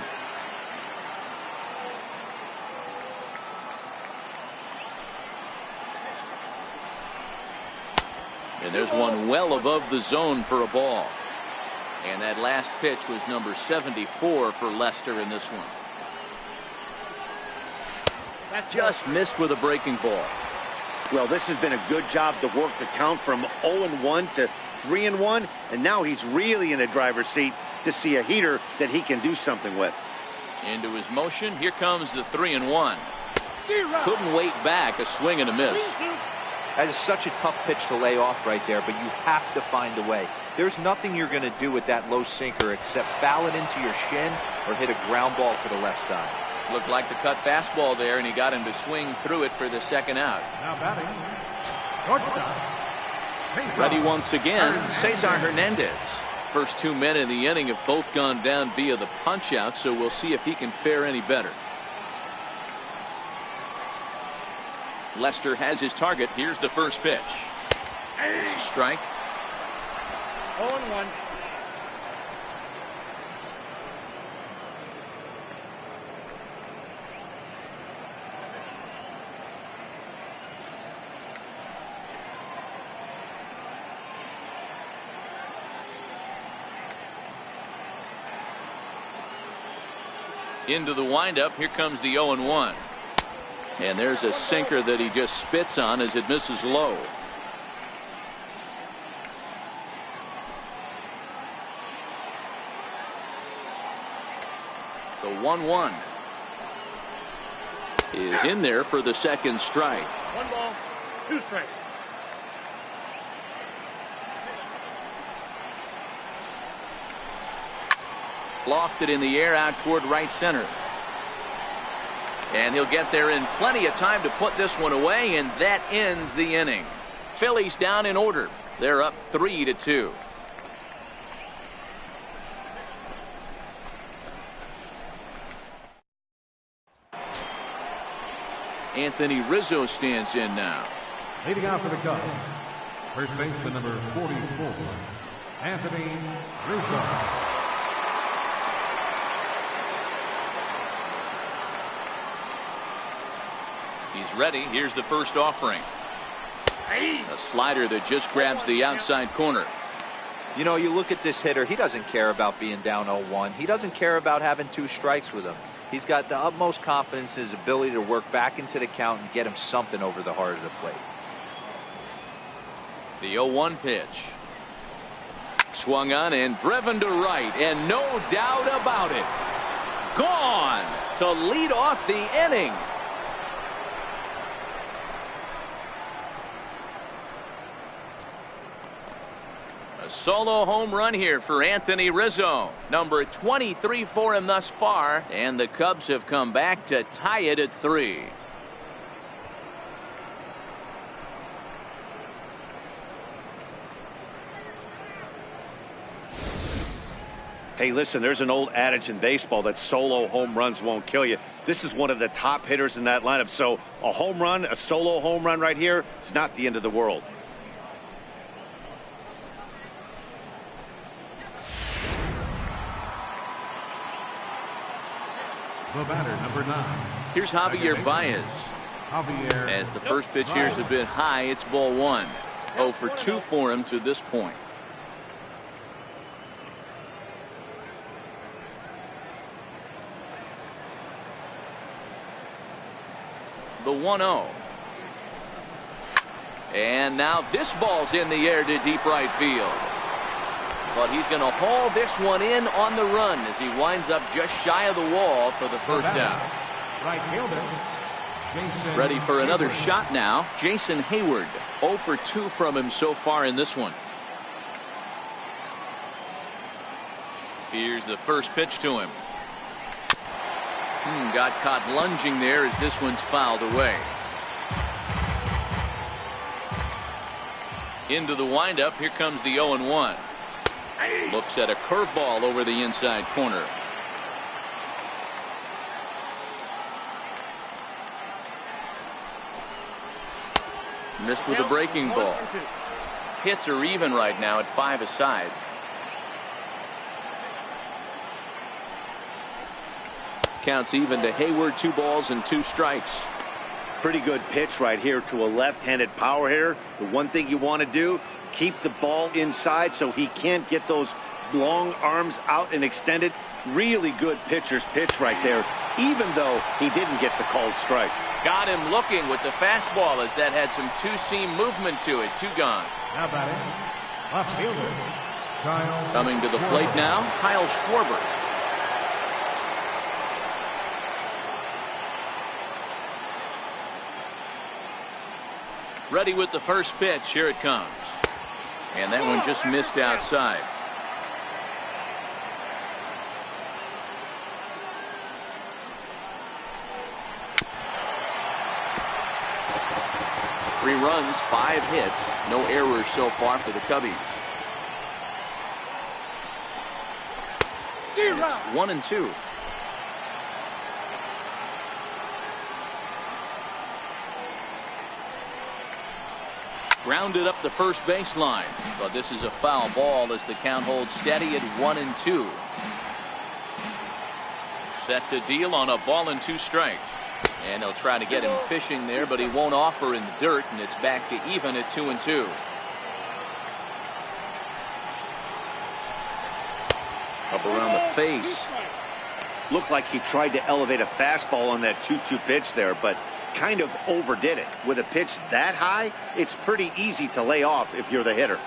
And there's one well above the zone for a ball. And that last pitch was number 74 for Lester in this one. Just missed with a breaking ball. Well, this has been a good job to work the count from 0-1 to 3-1, and now he's really in the driver's seat to see a heater that he can do something with. Into his motion, here comes the 3-1. Couldn't wait back, a swing and a miss. That is such a tough pitch to lay off right there, but you have to find a way. There's nothing you're going to do with that low sinker except foul it into your shin or hit a ground ball to the left side. Looked like the cut fastball there, and he got him to swing through it for the second out. Now batting, shortstop. Ready once again, Cesar Hernandez. First 2 men in the inning have both gone down via the punch out, so we'll see if he can fare any better. Lester has his target. Here's the first pitch. It's a strike. 0-1. Into the windup. Here comes the 0-1. And there's a sinker that he just spits on as it misses low. The 1-1 is in there for the second strike. 1 ball, 2 strikes. Lofted in the air out toward right center. And he'll get there in plenty of time to put this one away, and that ends the inning. Phillies down in order. They're up 3-2. Anthony Rizzo stands in now. Leading out for the Cubs, first baseman number 44, Anthony Rizzo. He's ready. Here's the first offering. A slider that just grabs the outside corner. You know, you look at this hitter, he doesn't care about being down 0-1. He doesn't care about having 2 strikes with him. He's got the utmost confidence in his ability to work back into the count and get him something over the heart of the plate. The 0-1 pitch. Swung on and driven to right, and no doubt about it, gone to lead off the inning. A solo home run here for Anthony Rizzo, number 23 for him thus far, and the Cubs have come back to tie it at 3. Hey, listen, there's an old adage in baseball that solo home runs won't kill you. This is one of the top hitters in that lineup, so a home run, a solo home run right here, is not the end of the world. The batter, number 9. Here's Javier Baez. As the first pitch here is a bit high, it's ball 1. 0 for 2 for him to this point. The 1-0. And now this ball's in the air to deep right field. But he's going to haul this one in on the run as he winds up just shy of the wall for the first out. Right fielder, Ready for another shot now, Jason Hayward. 0 for 2 from him so far in this one. Here's the first pitch to him. Got caught lunging there as this one's fouled away. Into the windup, here comes the 0-1. Looks at a curveball over the inside corner. Missed with a breaking ball. Hits are even right now at 5 aside. Counts even to Hayward, 2 balls and 2 strikes. Pretty good pitch right here to a left-handed power hitter. The one thing you want to do, keep the ball inside so he can't get those long arms out and extended. Really good pitcher's pitch right there, even though he didn't get the called strike. Got him looking with the fastball as that had some two-seam movement to it. 2 gone. Now batting, left fielder, Kyle. Coming to the plate now, Kyle Schwarber. Ready with the first pitch. Here it comes. And that one just missed outside. Three runs, 5 hits, no errors so far for the Cubbies. It's 1-2. Grounded up the first baseline, but this is a foul ball as the count holds steady at 1-2. Set to deal on a ball and 2 strikes. And he'll try to get him fishing there, but he won't offer in the dirt, and it's back to even at 2-2. Up around the face. Looked like he tried to elevate a fastball on that 2-2 pitch there, but kind of overdid it. With a pitch that high, it's pretty easy to lay off if you're the hitter.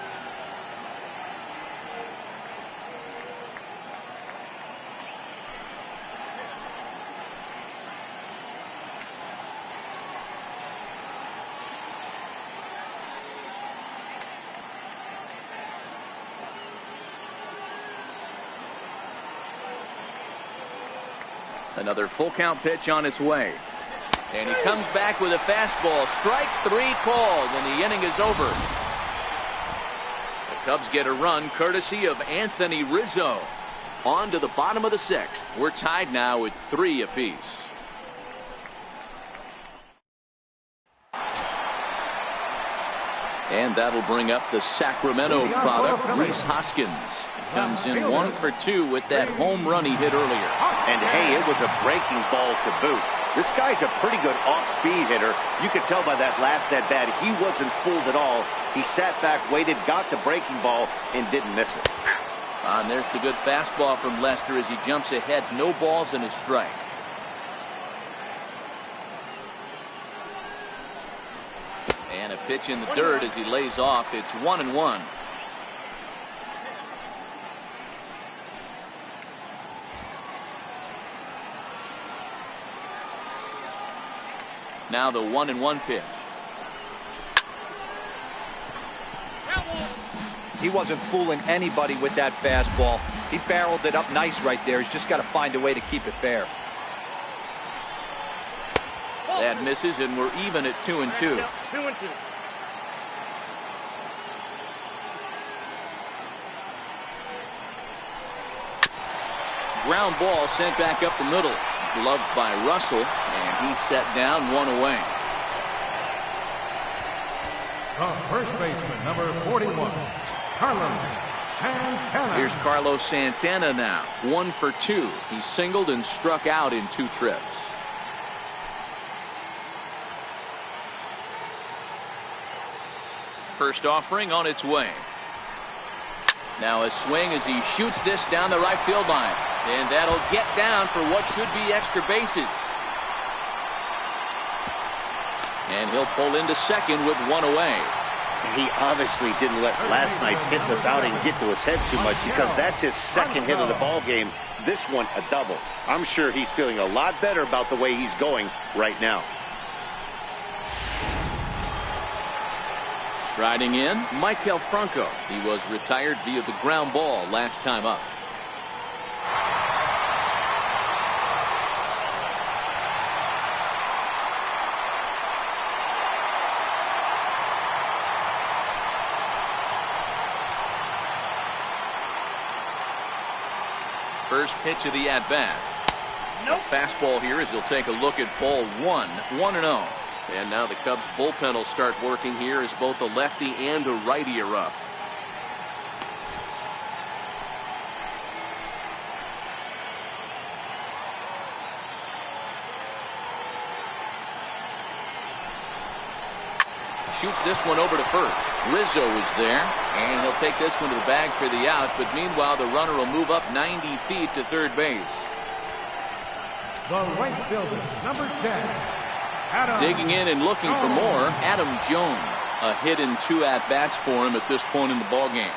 Another full count pitch on its way. And he comes back with a fastball. Strike 3 called, and the inning is over. The Cubs get a run courtesy of Anthony Rizzo. On to the bottom of the 6th. We're tied now with 3 apiece. And that'll bring up the Sacramento product, Rhys Hoskins. Comes in 1 for 2 with that home run he hit earlier. And hey, it was a breaking ball to boot. This guy's a pretty good off-speed hitter. You could tell by that last at-bat he wasn't fooled at all. He sat back, waited, got the breaking ball, and didn't miss it. And there's the good fastball from Lester as he jumps ahead. No balls and a strike. And a pitch in the dirt as he lays off. It's 1-1. Now the 1-1 pitch. He wasn't fooling anybody with that fastball. He barreled it up nice right there. He's just got to find a way to keep it fair. That misses, and we're even at 2-2. 2-2. Ground ball sent back up the middle. Gloved by Russell, and he's set down 1 away. The first baseman, number 41, Carlos Santana. Here's Carlos Santana now. 1 for 2. He singled and struck out in 2 trips. First offering on its way. Now a swing as he shoots this down the right field line. And that'll get down for what should be extra bases. And he'll pull into second with 1 away. He obviously didn't let last night's hitless outing get to his head too much, because that's his 2nd hit of the ball game. This one a double. I'm sure he's feeling a lot better about the way he's going right now. Striding in, Maikel Franco. He was retired via the ground ball last time up. First pitch of the at-bat. Nope. A fastball here as he'll take a look at ball 1. 1-0. And now the Cubs bullpen will start working here as both a lefty and a righty are up. Shoots this one over to first. Rizzo is there, and he'll take this one to the bag for the out. But meanwhile, the runner will move up 90 feet to third base. The right fielder, number 10, Adam. Digging in and looking for more, Adam Jones. A hit and 2 at-bats for him at this point in the ballgame.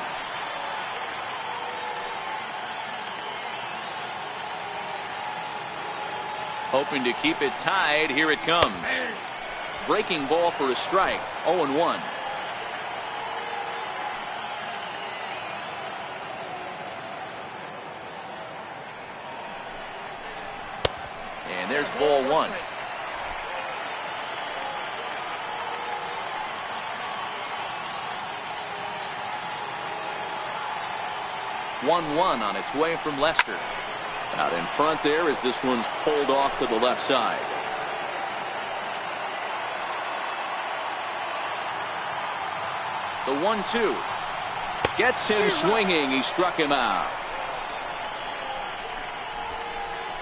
Hoping to keep it tied. Here it comes. Breaking ball for a strike. 0-1. And there's ball 1. (1-1) on its way from Lester. Out in front there as this one's pulled off to the left side. The 1-2 gets him swinging. He struck him out.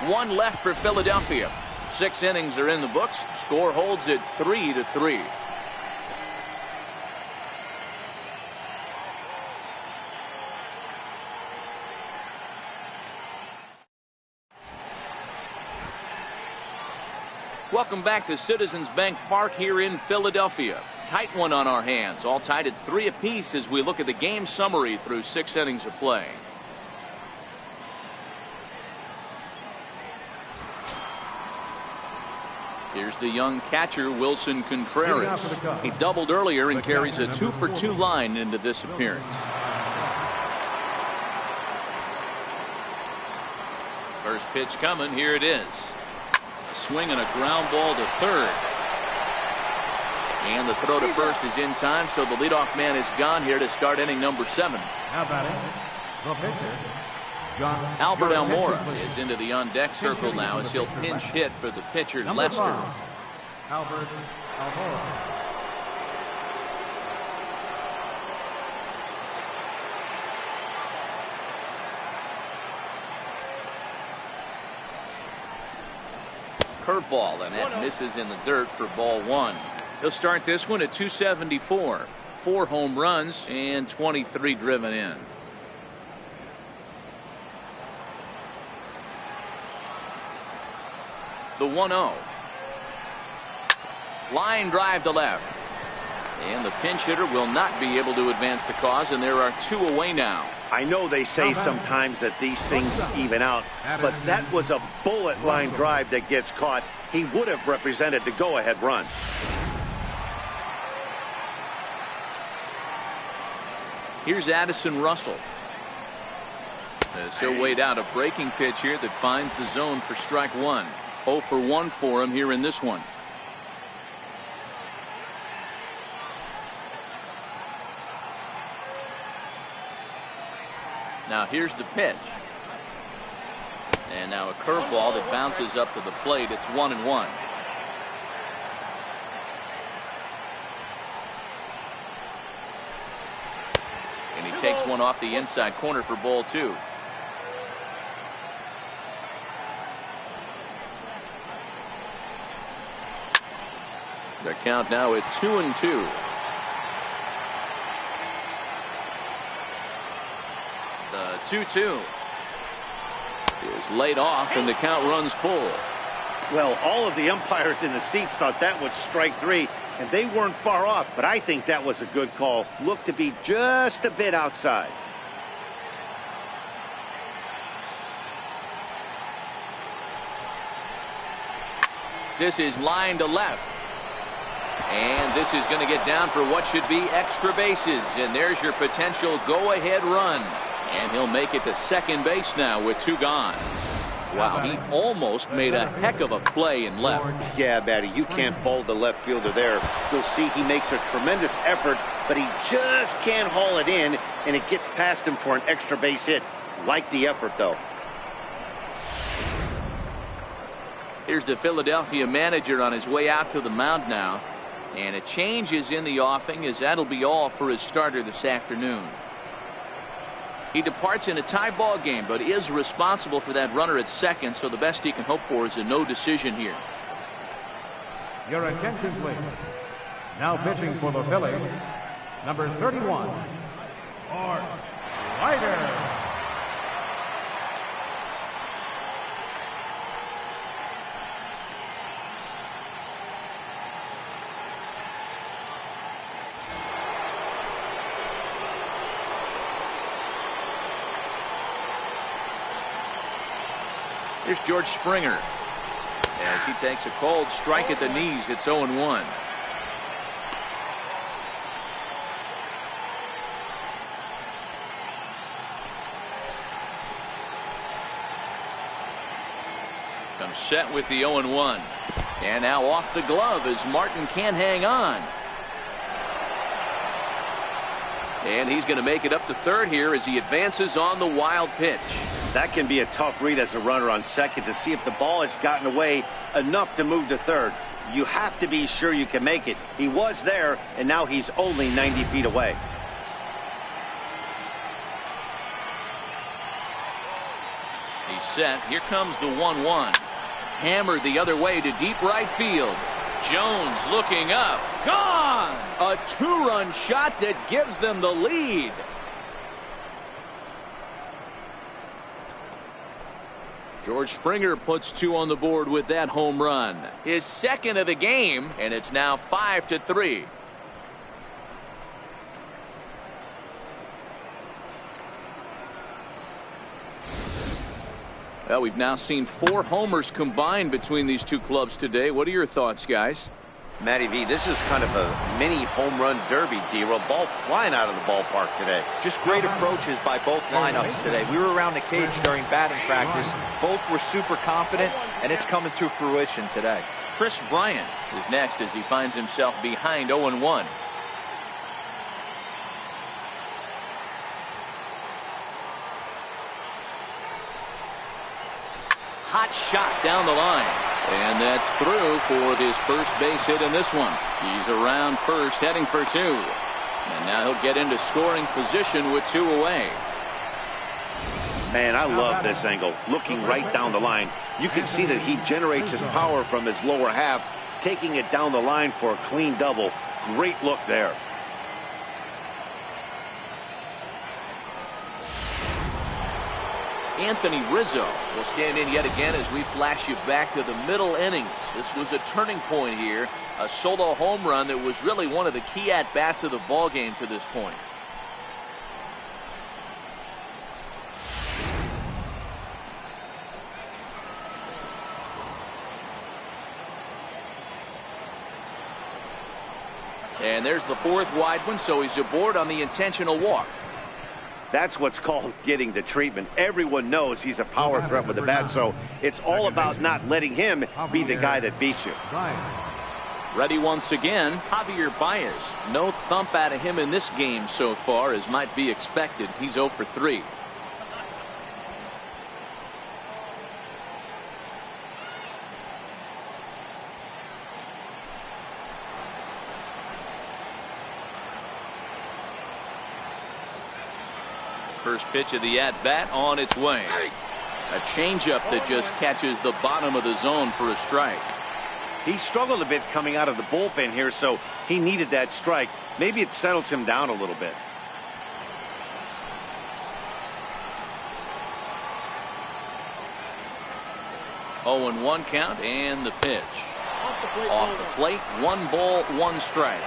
1 left for Philadelphia. 6 innings are in the books. Score holds it 3-3. Welcome back to Citizens Bank Park here in Philadelphia. Tight one on our hands. All tied at 3 apiece as we look at the game summary through 6 innings of play. Here's the young catcher, Wilson Contreras. He doubled earlier and carries a 2-for-2 line into this appearance. First pitch coming. Here it is. A swing and a ground ball to third. And the throw to first is in time, so the leadoff man is gone here to start inning number 7. How about it? The pitcher, Albert Almora is into the on-deck circle now as he'll pinch hit for the pitcher, Lester. Albert Almora. Curveball, and that misses in the dirt for ball 1. He'll start this one at 274. 4 home runs and 23 driven in. The 1-0. Line drive to left. And the pinch hitter will not be able to advance the cause, and there are 2 away now. I know they say sometimes that these things even out, but that was a bullet line drive that gets caught. He would have represented the go-ahead run. Here's Addison Russell. As he'll wait out a breaking pitch here that finds the zone for strike 1. 0-for-1 for him here in this one. Now here's the pitch. And now a curveball that bounces up to the plate. It's 1-1. And he takes one off the inside corner for ball 2. The count now at 2-2. The 2-2 is laid off, and the count runs full. Well, all of the umpires in the seats thought that was strike 3, and they weren't far off, but I think that was a good call. Looked to be just a bit outside. This is line to left. And this is going to get down for what should be extra bases. And there's your potential go-ahead run. And he'll make it to second base now with 2 gone. Wow, he almost made a heck of a play in left. Yeah, Batty, you can't fault the left fielder there. You'll see he makes a tremendous effort, but he just can't haul it in, and it gets past him for an extra base hit. Like the effort, though. Here's the Philadelphia manager on his way out to the mound now. And a change is in the offing, as that'll be all for his starter this afternoon. He departs in a tie ball game, but is responsible for that runner at second, so the best he can hope for is a no decision here. Your attention, please. Now pitching for the Phillies, number 31, Art Ryder. Here's George Springer. As he takes a cold strike at the knees, it's 0-1. Comes set with the 0-1. And now off the glove as Martin can't hang on. And he's going to make it up to third here as he advances on the wild pitch. That can be a tough read as a runner on second to see if the ball has gotten away enough to move to third. You have to be sure you can make it. He was there, and now he's only 90 feet away. He's set. Here comes the 1-1. Hammered the other way to deep right field. Jones looking up. Gone! A two-run shot that gives them the lead. George Springer puts two on the board with that home run. His second of the game, and it's now 5-3. Well, we've now seen 4 homers combined between these two clubs today. What are your thoughts, guys? Matty V, this is kind of a mini home run derby, D-Roll. Ball flying out of the ballpark today. Just great approaches by both lineups today. We were around the cage during batting practice. Both were super confident, and it's coming to fruition today. Chris Bryant is next as he finds himself behind 0-1. Hot shot down the line. And that's through for his first base hit in this one. He's around first, heading for 2. And now he'll get into scoring position with 2 away. Man, I love this angle. Looking right down the line. You can see that he generates his power from his lower half, taking it down the line for a clean double. Great look there. Anthony Rizzo will stand in yet again as we flash you back to the middle innings. This was a turning point here. A solo home run that was really one of the key at-bats of the ball game to this point. And there's the 4th wide one, so he's aboard on the intentional walk. That's what's called getting the treatment. Everyone knows he's a power threat with the bat, so it's all about not letting him be the guy that beats you. Ready once again, Javier Baez. No thump out of him in this game so far, as might be expected. He's 0 for 3. First pitch of the at-bat on its way. A changeup that just catches the bottom of the zone for a strike. He struggled a bit coming out of the bullpen here, so he needed that strike. Maybe it settles him down a little bit. Oh, and 1 count, and the pitch. Off the plate, 1 ball, 1 strike.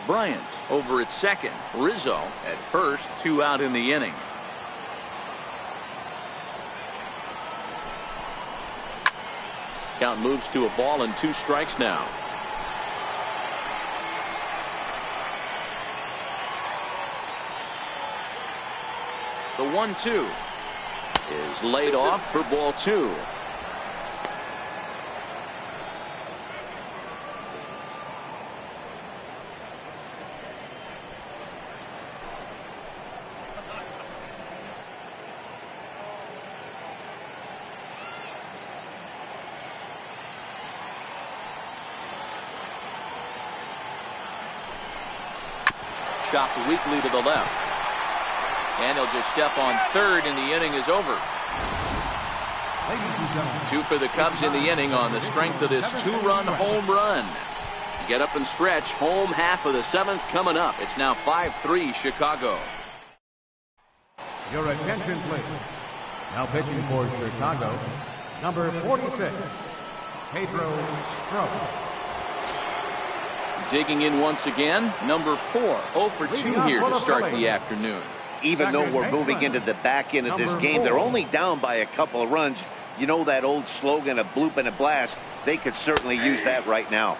Bryant over at second. Rizzo at first, 2 out in the inning. Count moves to a ball and 2 strikes now. The 1-2 is laid off for ball 2. chopped weakly to the left. And he'll just step on third, and the inning is over. 2 for the Cubs in the inning on the strength of this 2-run home run. Get up and stretch. Home half of the 7th coming up. It's now 5-3 Chicago. Your attention, please. Now pitching for Chicago, number 46, Pedro Strop. Digging in once again, number 4, 0 for 2 here to start the afternoon. Even though we're moving into the back end of this game, they're only down by a couple of runs. You know that old slogan, a bloop and a blast. They could certainly use that right now.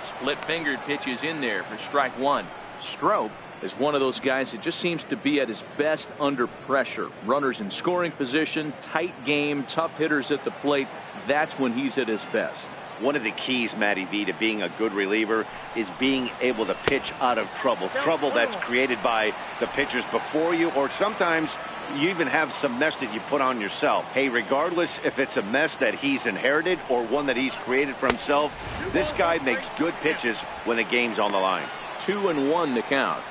Split-fingered pitches in there for strike 1. Strop is one of those guys that just seems to be at his best under pressure. Runners in scoring position, tight game, tough hitters at the plate. That's when he's at his best. One of the keys, Matty V, to being a good reliever is being able to pitch out of trouble. Trouble that's created by the pitchers before you, or sometimes you even have some mess that you put on yourself. Hey, regardless if it's a mess that he's inherited or one that he's created for himself, this guy makes good pitches when the game's on the line. 2-1 to count.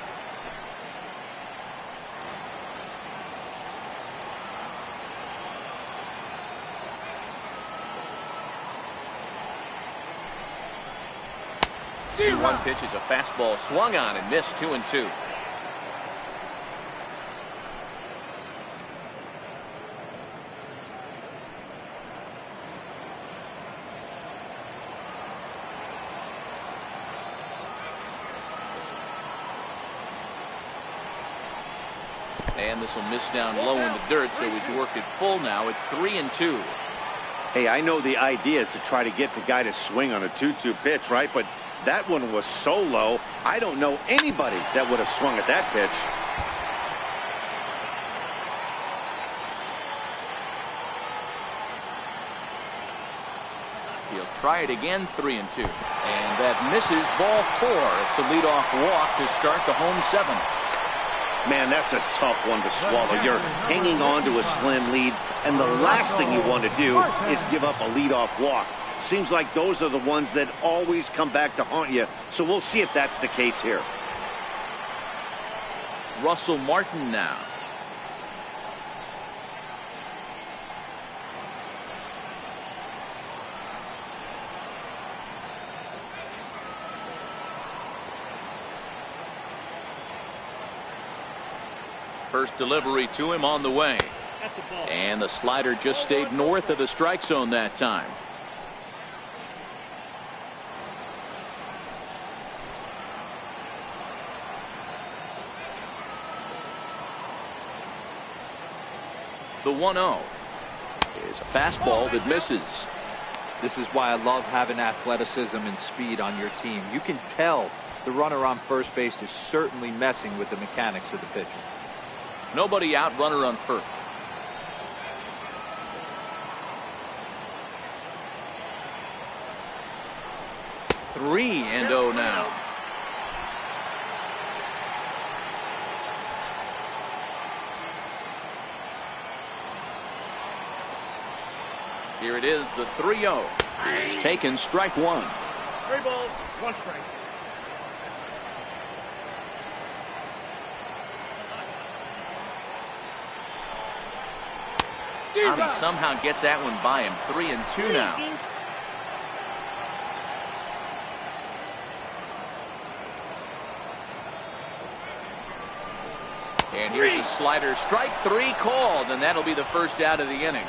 One pitch is a fastball swung on and missed. 2-2. And this will miss down low in the dirt, so he's worked it full now at 3-2. Hey, I know the idea is to try to get the guy to swing on a 2-2 pitch, right? But that one was so low, I don't know anybody that would have swung at that pitch. He'll try it again, 3-2. And that misses, ball 4. It's a leadoff walk to start the home 7th. Man, that's a tough one to swallow. You're hanging on to a slim lead, and the last thing you want to do is give up a leadoff walk. Seems like those are the ones that always come back to haunt you, so we'll see if that's the case here. Russell Martin now. First delivery to him on the way. And the slider just stayed north of the strike zone that time. The 1-0 is a fastball that misses. This is why I love having athleticism and speed on your team. You can tell the runner on first base is certainly messing with the mechanics of the pitcher. Nobody out, runner on first. Three and 0 now. Here it is, the 3-0. It's taken, strike 1. 3 balls, 1 strike. He somehow gets that one by him. 3-2 now. And here's a slider. Strike 3 called, and that'll be the first out of the inning.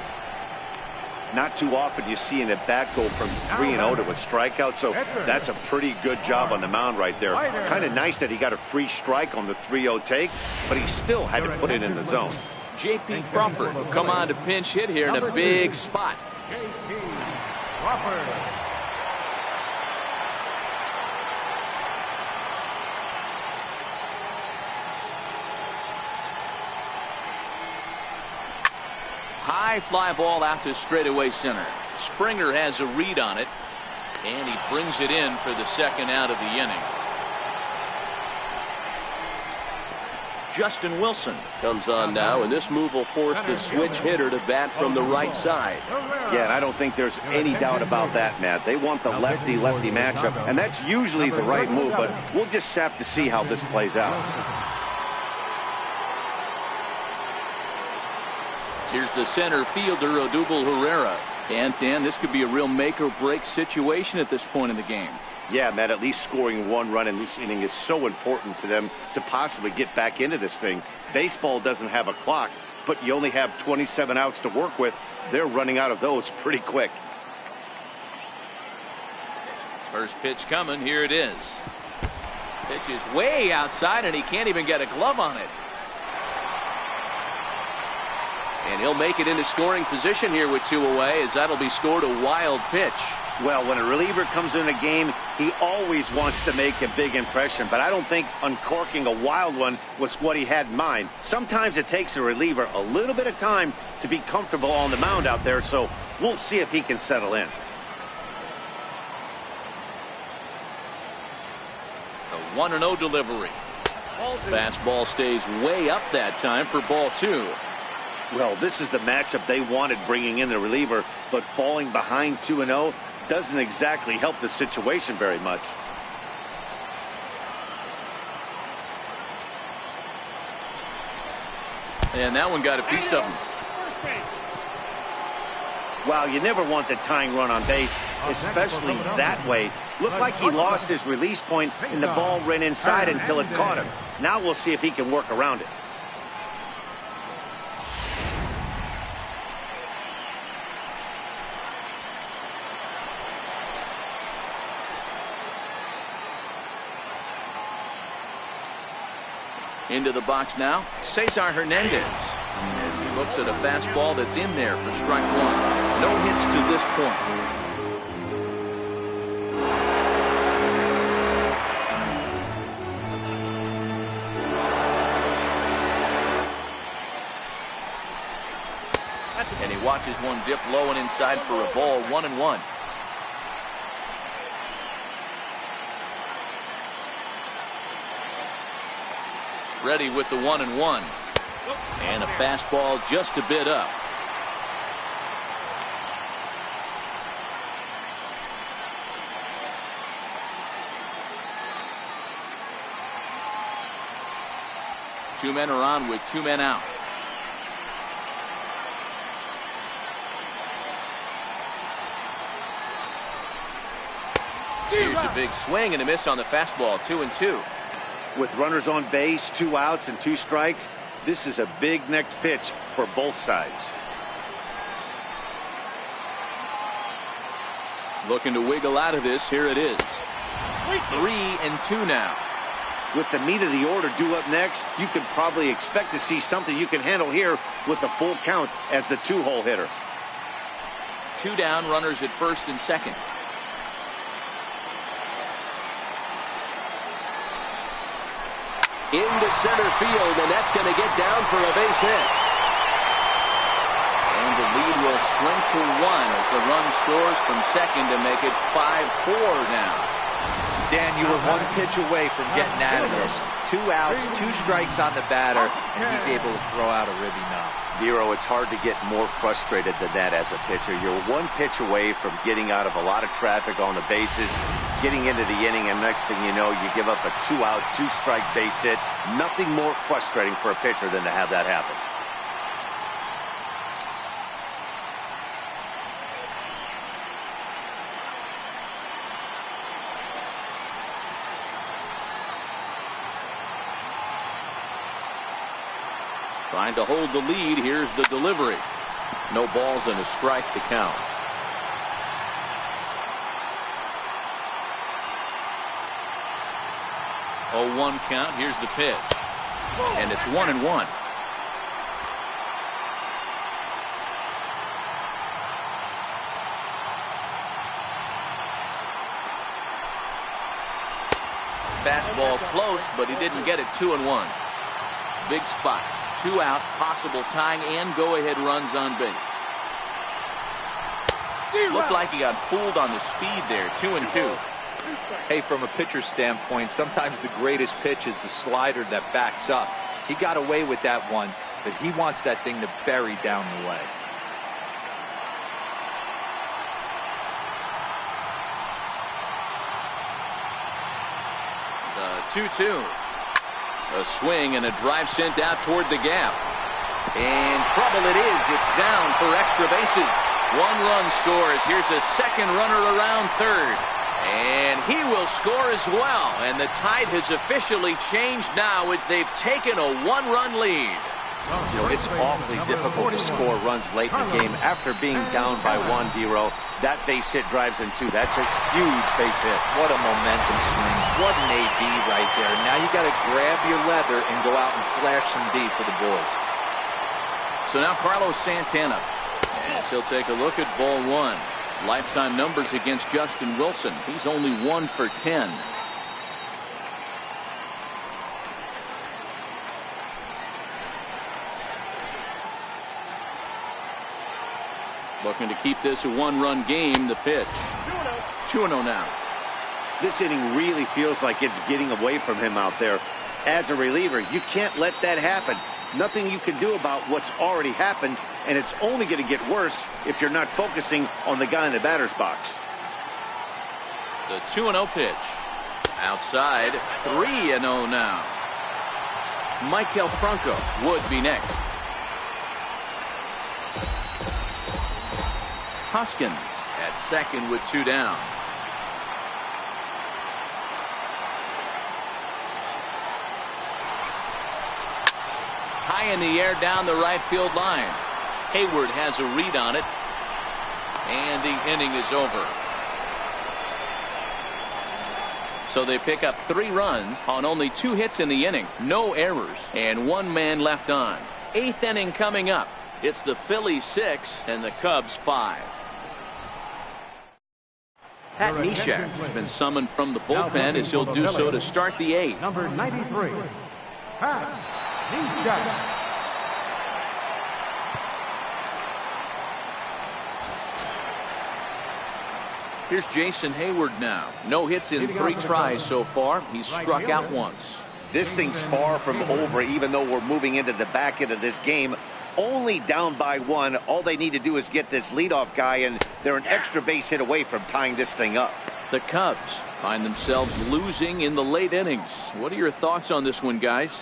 Not too often you see an at-bat go from 3-0 to a strikeout, so that's a pretty good job on the mound right there. Kind of nice that he got a free strike on the 3-0 take, but he still had to put it in the zone. J.P. Crawford will come on to pinch hit here in a big spot. J.P. Crawford. High fly ball out to straightaway center. Springer has a read on it, and he brings it in for the second out of the inning. Justin Wilson comes on now, and this move will force the switch hitter to bat from the right side. Yeah, and I don't think there's any doubt about that, Matt. They want the lefty-lefty matchup, and that's usually the right move, but we'll just have to see how this plays out. Here's the center fielder, Odubel Herrera. And Dan, this could be a real make-or-break situation at this point in the game. Yeah, Matt, at least scoring one run in this inning is so important to them to possibly get back into this thing. Baseball doesn't have a clock, but you only have 27 outs to work with. They're running out of those pretty quick. First pitch coming. Here it is. Pitch is way outside, and he can't even get a glove on it. And he'll make it into scoring position here with 2 away, as that'll be scored a wild pitch. Well, when a reliever comes in a game, he always wants to make a big impression, but I don't think uncorking a wild one was what he had in mind. Sometimes it takes a reliever a little bit of time to be comfortable on the mound out there, so we'll see if he can settle in. A 1-0 delivery. Fastball stays way up that time for ball 2. Well, this is the matchup they wanted, bringing in the reliever, but falling behind 2-0 doesn't exactly help the situation very much. And that one got a piece of him. Wow, you never want the tying run on base, especially that way. Looked like he lost his release point and the ball ran inside until it caught him. Now we'll see if he can work around it. Into the box now, Cesar Hernandez, as he looks at a fastball that's in there for strike 1. No hits to this point. And he watches one dip low and inside for a ball. 1-1. Ready with the 1-1. And a fastball just a bit up. Two men are on with 2 men out. Here's a big swing and a miss on the fastball. 2-2. With runners on base, 2 outs and 2 strikes, this is a big next pitch for both sides. Looking to wiggle out of this. Here it is. 3-2 now. With the meat of the order due up next, you could probably expect to see something you can handle here with a full count as the 2-hole hitter. 2 down, runners at first and second. Into center field, and that's going to get down for a base hit. And the lead will shrink to 1 as the run scores from second to make it 5-4 now. Dan, you were 1 pitch away from getting out of this. 2 outs, 2 strikes on the batter, and he's able to throw out a ribby knob. Dero, it's hard to get more frustrated than that as a pitcher. You're 1 pitch away from getting out of a lot of traffic on the bases, getting into the inning, and next thing you know, you give up a 2-out, 2-strike base hit. Nothing more frustrating for a pitcher than to have that happen. Trying to hold the lead. Here's the delivery. No balls and a strike to count. Oh, 1 count. Here's the pitch. And it's 1-1. Fastball close, but he didn't get it. 2-1. Big spot. 2 out, possible tying and go-ahead runs on base. Looked like he got fooled on the speed there. 2-2. Hey, from a pitcher's standpoint, sometimes the greatest pitch is the slider that backs up. He got away with that one, but he wants that thing to bury down the way. The 2-2. A swing and a drive sent out toward the gap. And trouble it is. It's down for extra bases. 1 run scores. Here's a second runner around third. And he will score as well. And the tide has officially changed now as they've taken a 1-run lead. You know, it's awfully difficult to score runs late in the game after being down by 1, D-Row. That base hit drives in 2. That's a huge base hit. What a momentum swing. What an AB right there. Now you got to grab your leather and go out and flash some D for the boys. So now Carlos Santana, as he'll take a look at ball 1. Lifetime numbers against Justin Wilson. He's only 1 for 10. Looking to keep this a 1-run game. The pitch. 2-0 now. This inning really feels like it's getting away from him out there. As a reliever, you can't let that happen. Nothing you can do about what's already happened, and it's only going to get worse if you're not focusing on the guy in the batter's box. The 2-0 pitch. Outside. 3-0 now. Michael Franco would be next. Hoskins at second with 2 down. High in the air down the right field line. Hayward has a read on it. And the inning is over. So they pick up 3 runs on only 2 hits in the inning. No errors. And 1 man left on. 8th inning coming up. It's the Phillies 6 and the Cubs 5. Pat Neshek has been summoned from the bullpen as he'll do so to start the 8th. Number 93, Pat Neshek. Here's Jason Hayward now. No hits in 3 tries so far. He's struck out once. This thing's far from over, even though we're moving into the back end of this game. Only down by 1. All they need to do is get this leadoff guy, and they're an extra base hit away from tying this thing up. The Cubs find themselves losing in the late innings. What are your thoughts on this one, guys?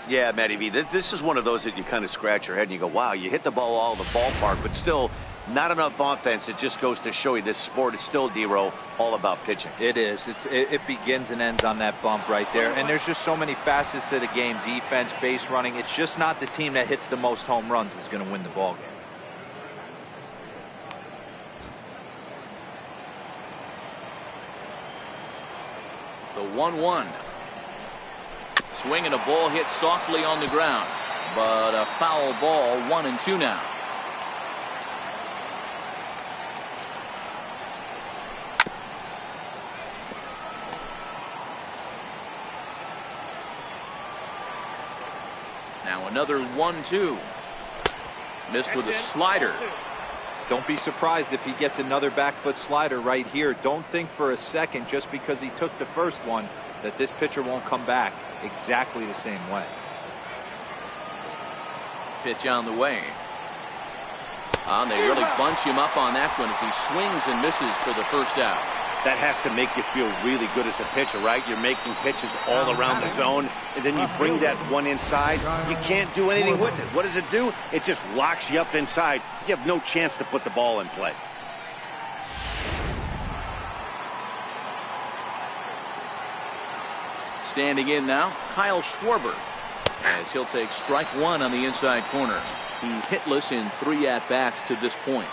Yeah, Matty V, this is one of those that you kind of scratch your head and you go, wow, you hit the ball all the ballpark, but still not enough offense. It just goes to show you this sport is still, D-Row, all about pitching. It is. It begins and ends on that bump right there. And there's just so many facets to the game. Defense, base running. It's just not the team that hits the most home runs is going to win the ball game. The 1-1. Swing and a ball hit softly on the ground. But a foul ball. 1-2 now. Now another 1-2. Missed with a slider. Don't be surprised if he gets another back foot slider right here. Don't think for a second, just because he took the first one, that this pitcher won't come back exactly the same way. Pitch on the way. And they really bunch him up on that one as he swings and misses for the first out. That has to make you feel really good as a pitcher, right? You're making pitches all around the zone, and then you bring that one inside. You can't do anything with it. What does it do? It just locks you up inside. You have no chance to put the ball in play. Standing in now, Kyle Schwarber, as he'll take strike 1 on the inside corner. He's hitless in 3 at-bats to this point.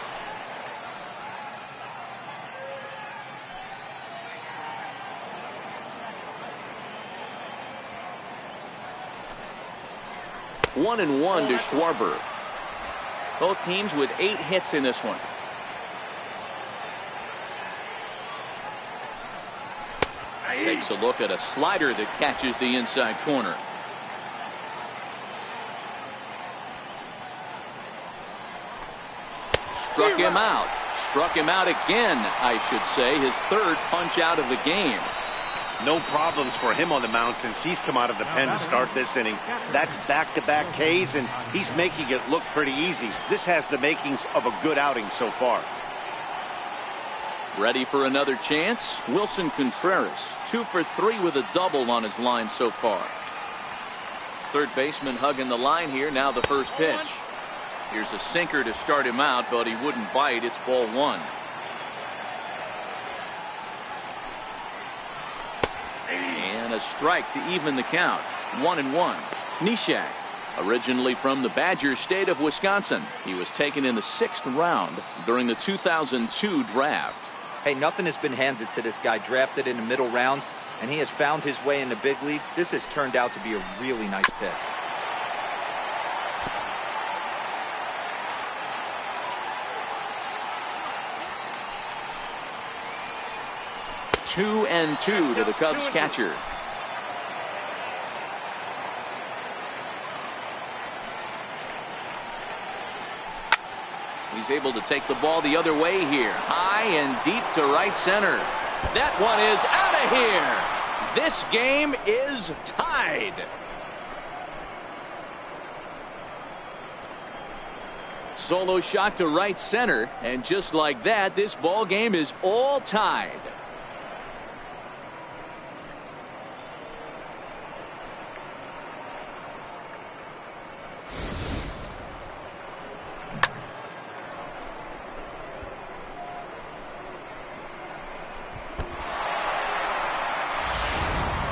One and 1 to Schwarber. Both teams with 8 hits in this one. Takes a look at a slider that catches the inside corner. Struck him out. Struck him out again, I should say. His 3rd punch out of the game. No problems for him on the mound since he's come out of the pen to start this inning. That's back-to-back Ks, and he's making it look pretty easy. This has the makings of a good outing so far. Ready for another chance? Wilson Contreras, 2 for 3 with a double on his line so far. Third baseman hugging the line here. Now the first pitch. Here's a sinker to start him out, but he wouldn't bite. It's ball 1. And a strike to even the count. 1-1. Neshek, originally from the Badger State of Wisconsin. He was taken in the 6th round during the 2002 draft. Hey, nothing has been handed to this guy. Drafted in the middle rounds, and he has found his way in the big leagues. This has turned out to be a really nice pitch. Two and 2 to the Cubs catcher. He's able to take the ball the other way here. High and deep to right center. That one is out of here. This game is tied. Solo shot to right center, and just like that, this ball game is all tied.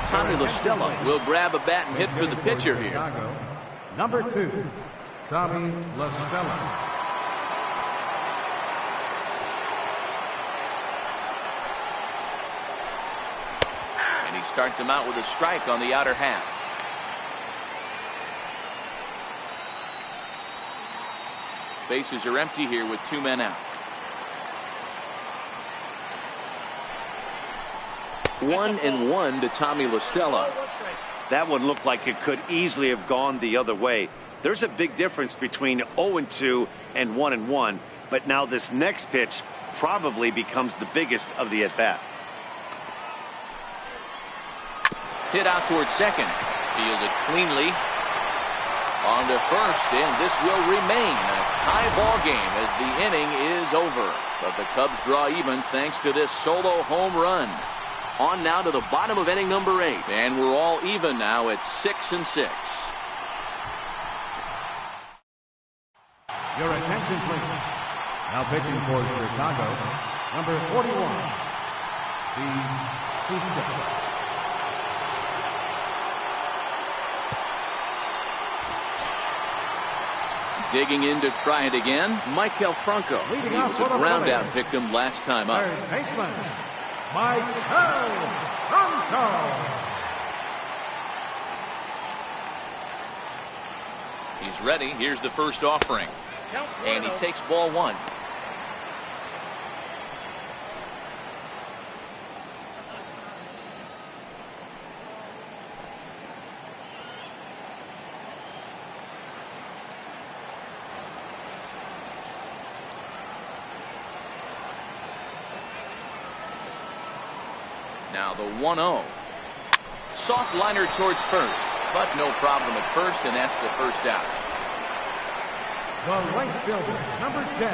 Tommy La Stella will grab a bat and hit for the pitcher here. Number 2, Tommy La Stella. And he starts him out with a strike on the outer half. Bases are empty here with 2 men out. 1-1 to Tommy La Stella. That one looked like it could easily have gone the other way. There's a big difference between 0-2 and 1-1, but now this next pitch probably becomes the biggest of the at-bat. Hit out towards second. Fielded cleanly. On to first, and this will remain a tie ball game as the inning is over. But the Cubs draw even thanks to this solo home run. On now to the bottom of inning number 8, and we're all even now at 6-6. Your attention, please. Now pitching for Chicago, number 41, the Chiefs. Digging in to try it again, Maikel Franco. He was a ground out victim last time up. Third baseman, Maikel Franco. He's ready. Here's the first offering. And he takes ball 1. Now the 1-0. Soft liner towards first, but no problem at first, and that's the first out. The right fielder, number 10,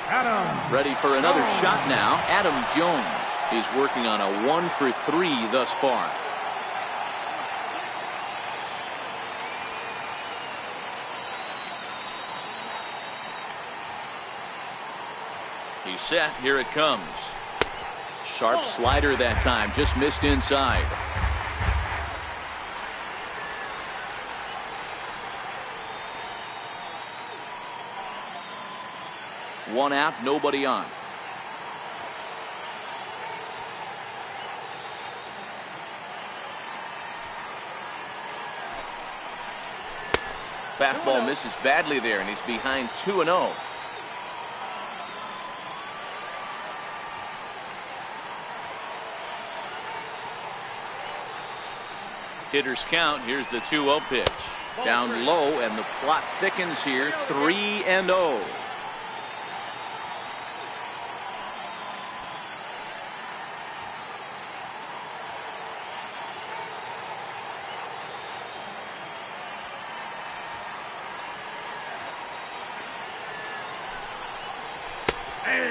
Adam. Ready for another shot now. Adam Jones is working on a 1 for 3 thus far. He's set. Here it comes. Sharp slider that time. Just missed inside. One out, nobody on. Fastball misses badly there, and he's behind 2-0. Hitters count. Here's the 2-0 pitch. Down low, and the plot thickens here. 3-0.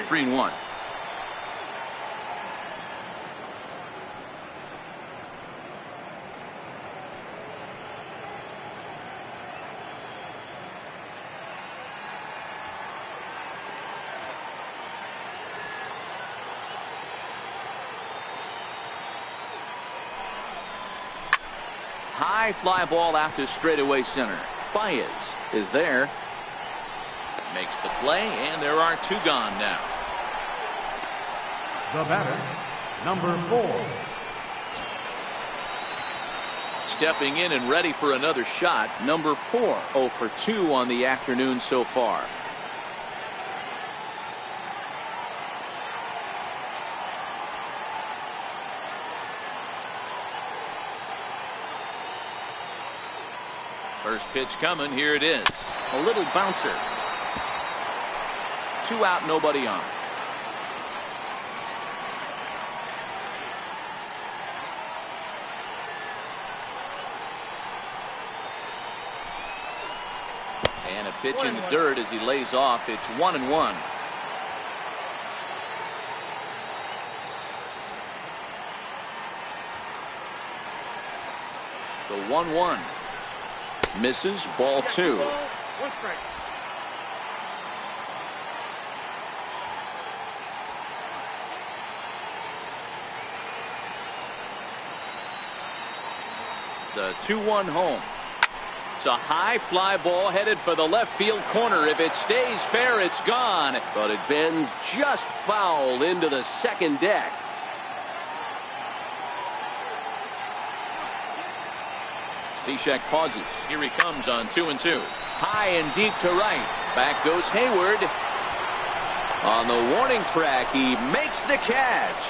3-1. High fly ball out to straightaway center. Baez is there. Makes the play, and there are 2 gone now. The batter, number 4. Stepping in and ready for another shot, number 4. 0 for 2 on the afternoon so far. First pitch coming. Here it is. A little bouncer. 2 out, nobody on. And a pitch in the dirt as he lays off. It's 1-1. The 1-1. Misses, ball 2. 1 strike. The 2-1 home. It's a high fly ball headed for the left field corner. If it stays fair, it's gone. But it bends just foul into the second deck. Cishek pauses. Here he comes on 2-2. High and deep to right. Back goes Hayward. On the warning track, he makes the catch.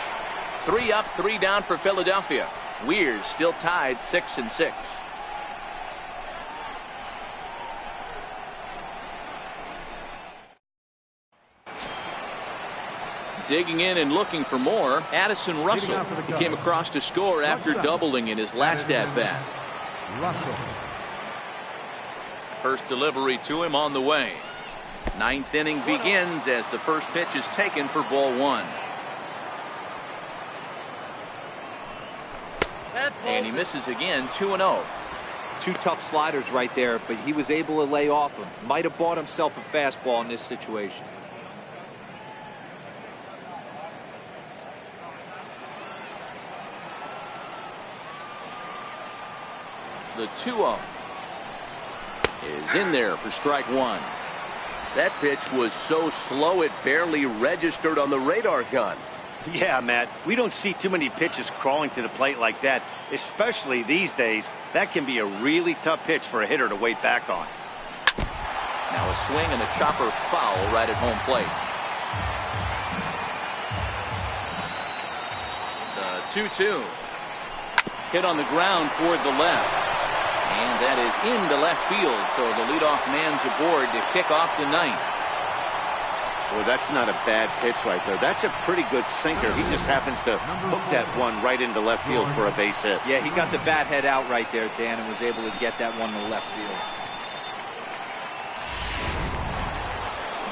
3 up, 3 down for Philadelphia. Weird still tied 6-6. Digging in and looking for more, Addison Russell. He came across to score after doubling in his last at-bat. Russell. First delivery to him on the way. 9th inning begins as the first pitch is taken for ball 1. And he misses again. 2-0. 2 tough sliders right there, but he was able to lay off them. Might have bought himself a fastball in this situation. The 2-0 is in there for strike 1. That pitch was so slow it barely registered on the radar gun. Yeah, Matt, we don't see too many pitches crawling to the plate like that, especially these days. That can be a really tough pitch for a hitter to wait back on. Now a swing and a chopper foul right at home plate. The 2-2 hit on the ground toward the left. And that is into left field, so the leadoff man's aboard to kick off the 9th. Well, that's not a bad pitch right there. That's a pretty good sinker. He just happens to hook that one right into left field for a base hit. Yeah, he got the bat head out right there, Dan, and was able to get that one to left field.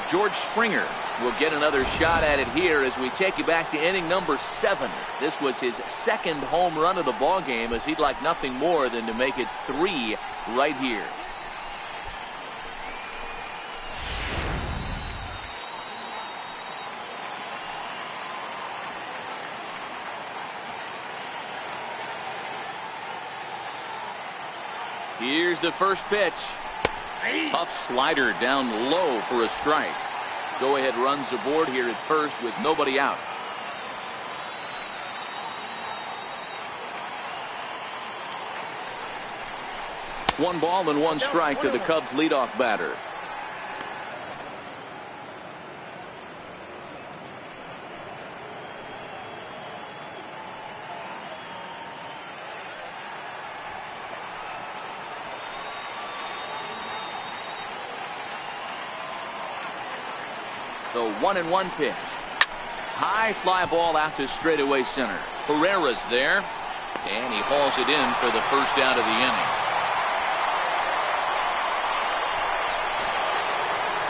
George Springer will get another shot at it here as we take you back to inning number 7. This was his 2nd home run of the ball game, as he'd like nothing more than to make it 3 right here. Here's the first pitch. Tough slider down low for a strike. Go ahead runs aboard here at first with nobody out. One ball and 1 strike to the Cubs leadoff batter. The 1-1 pitch. High fly ball out to straightaway center. Herrera's there, and he hauls it in for the first out of the inning.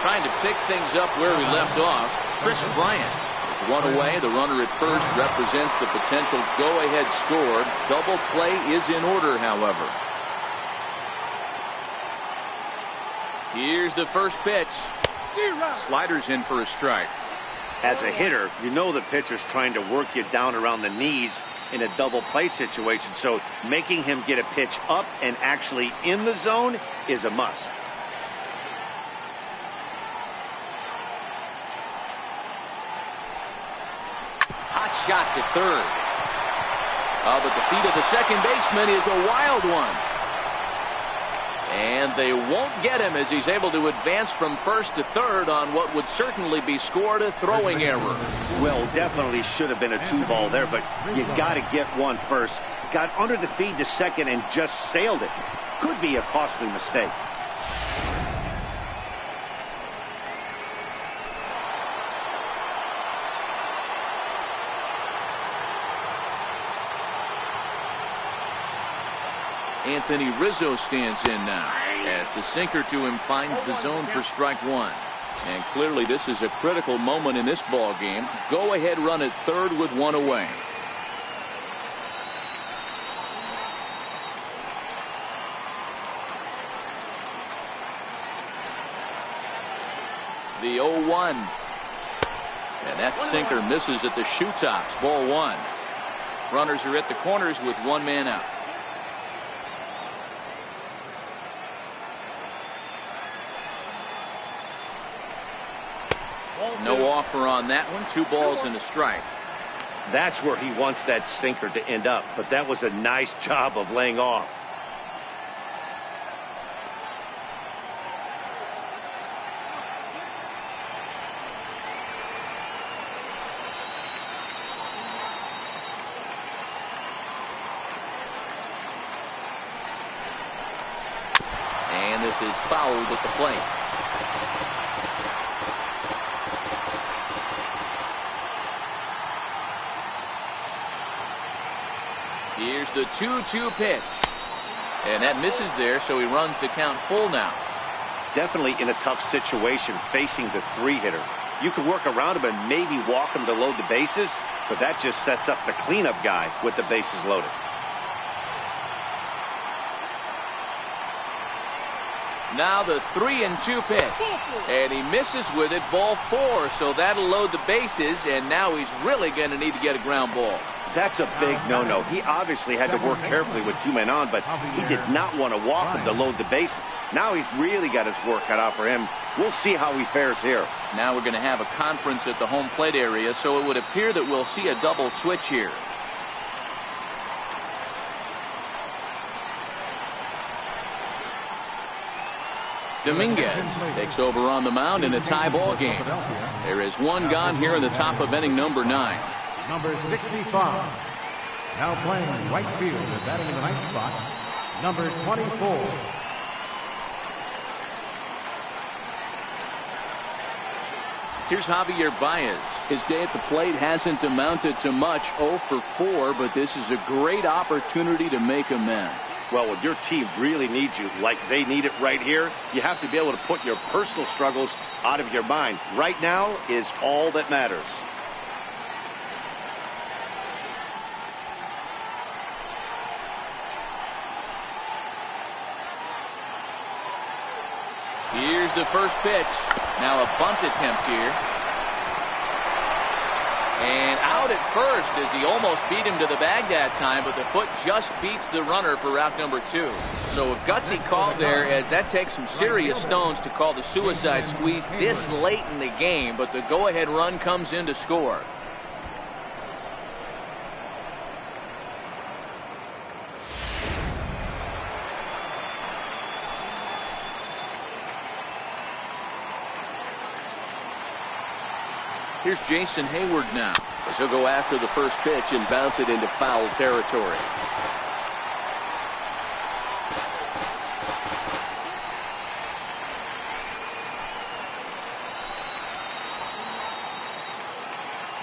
Trying to pick things up where we left off. Chris Bryant is one away. The runner at first represents the potential go-ahead score. Double play is in order, however. Here's the first pitch. Sliders in for a strike. As a hitter, you know the pitcher's trying to work you down around the knees in a double play situation, so making him get a pitch up and actually in the zone is a must. Hot shot to third. But the feet of the second baseman is a wild one. And they won't get him as he's able to advance from first to third on what would certainly be scored a throwing error. Well, definitely should have been a 2-ball there, but you got to get one first. Got under the feed to second and just sailed it. Could be a costly mistake. Anthony Rizzo stands in now as the sinker to him finds the zone for strike one. And clearly this is a critical moment in this ball game. Go ahead run at third with one away. The 0-1. And that sinker misses at the shoe tops. Ball one. Runners are at the corners with one man out. No offer on that one. 2 balls and a strike. That's where he wants that sinker to end up, but that was a nice job of laying off. And this is fouled at the plate. Here's the 2-2 pitch. And that misses there, so he runs the count full now. Definitely in a tough situation facing the 3-hitter. You can work around him and maybe walk him to load the bases, but that just sets up the cleanup guy with the bases loaded. Now the 3-2 pitch. And he misses with it, ball 4, so that'll load the bases, and now he's really going to need to get a ground ball. That's a big no-no. He obviously had to work carefully with 2 men on, but he did not want to walk him to load the bases. Now he's really got his work cut out for him. We'll see how he fares here. Now we're going to have a conference at the home plate area, so it would appear that we'll see a double switch here. Dominguez takes over on the mound in a tie ball game. There is one gone here in the top of inning number 9. Number 65. Now playing right field and batting in the 9th spot. Number 24. Here's Javier Baez. His day at the plate hasn't amounted to much, 0 for 4, but this is a great opportunity to make amends. Well, when your team really needs you like they need it right here, you have to be able to put your personal struggles out of your mind. Right now is all that matters. Here's the first pitch. Now a bunt attempt here. And out at first as he almost beat him to the bag that time, but the foot just beats the runner for route number 2. So a gutsy call there, as that takes some serious stones to call the suicide squeeze this late in the game, but the go-ahead run comes in to score. Here's Jason Hayward now, as he'll go after the first pitch and bounce it into foul territory.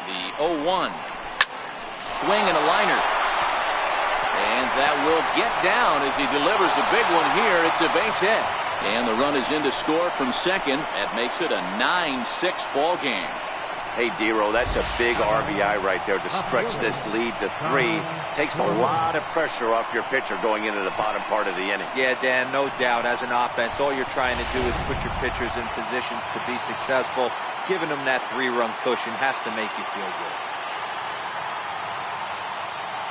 The 0-1. Swing and a liner. And that will get down as he delivers a big one here. It's a base hit. And the run is in to score from second. That makes it a 9-6 ball game. Hey, D-Row, that's a big RBI right there to stretch this lead to 3. Takes a lot of pressure off your pitcher going into the bottom part of the inning. Yeah, Dan, no doubt. As an offense, all you're trying to do is put your pitchers in positions to be successful. Giving them that 3-run cushion has to make you feel good.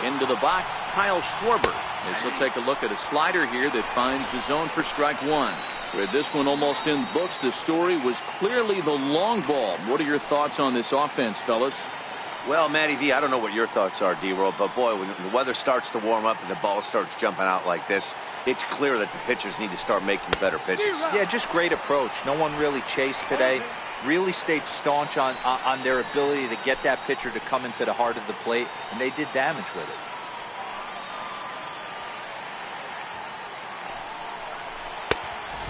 Into the box, Kyle Schwarber. As he'll take a look at a slider here that finds the zone for strike 1. With this one almost in books, the story was clearly the long ball. What are your thoughts on this offense, fellas? Well, Matty V, I don't know what your thoughts are, D-Roll, but boy, when the weather starts to warm up and the ball starts jumping out like this, it's clear that the pitchers need to start making better pitches. Yeah, just great approach. No one really chased today. Really stayed staunch on their ability to get that pitcher to come into the heart of the plate, and they did damage with it.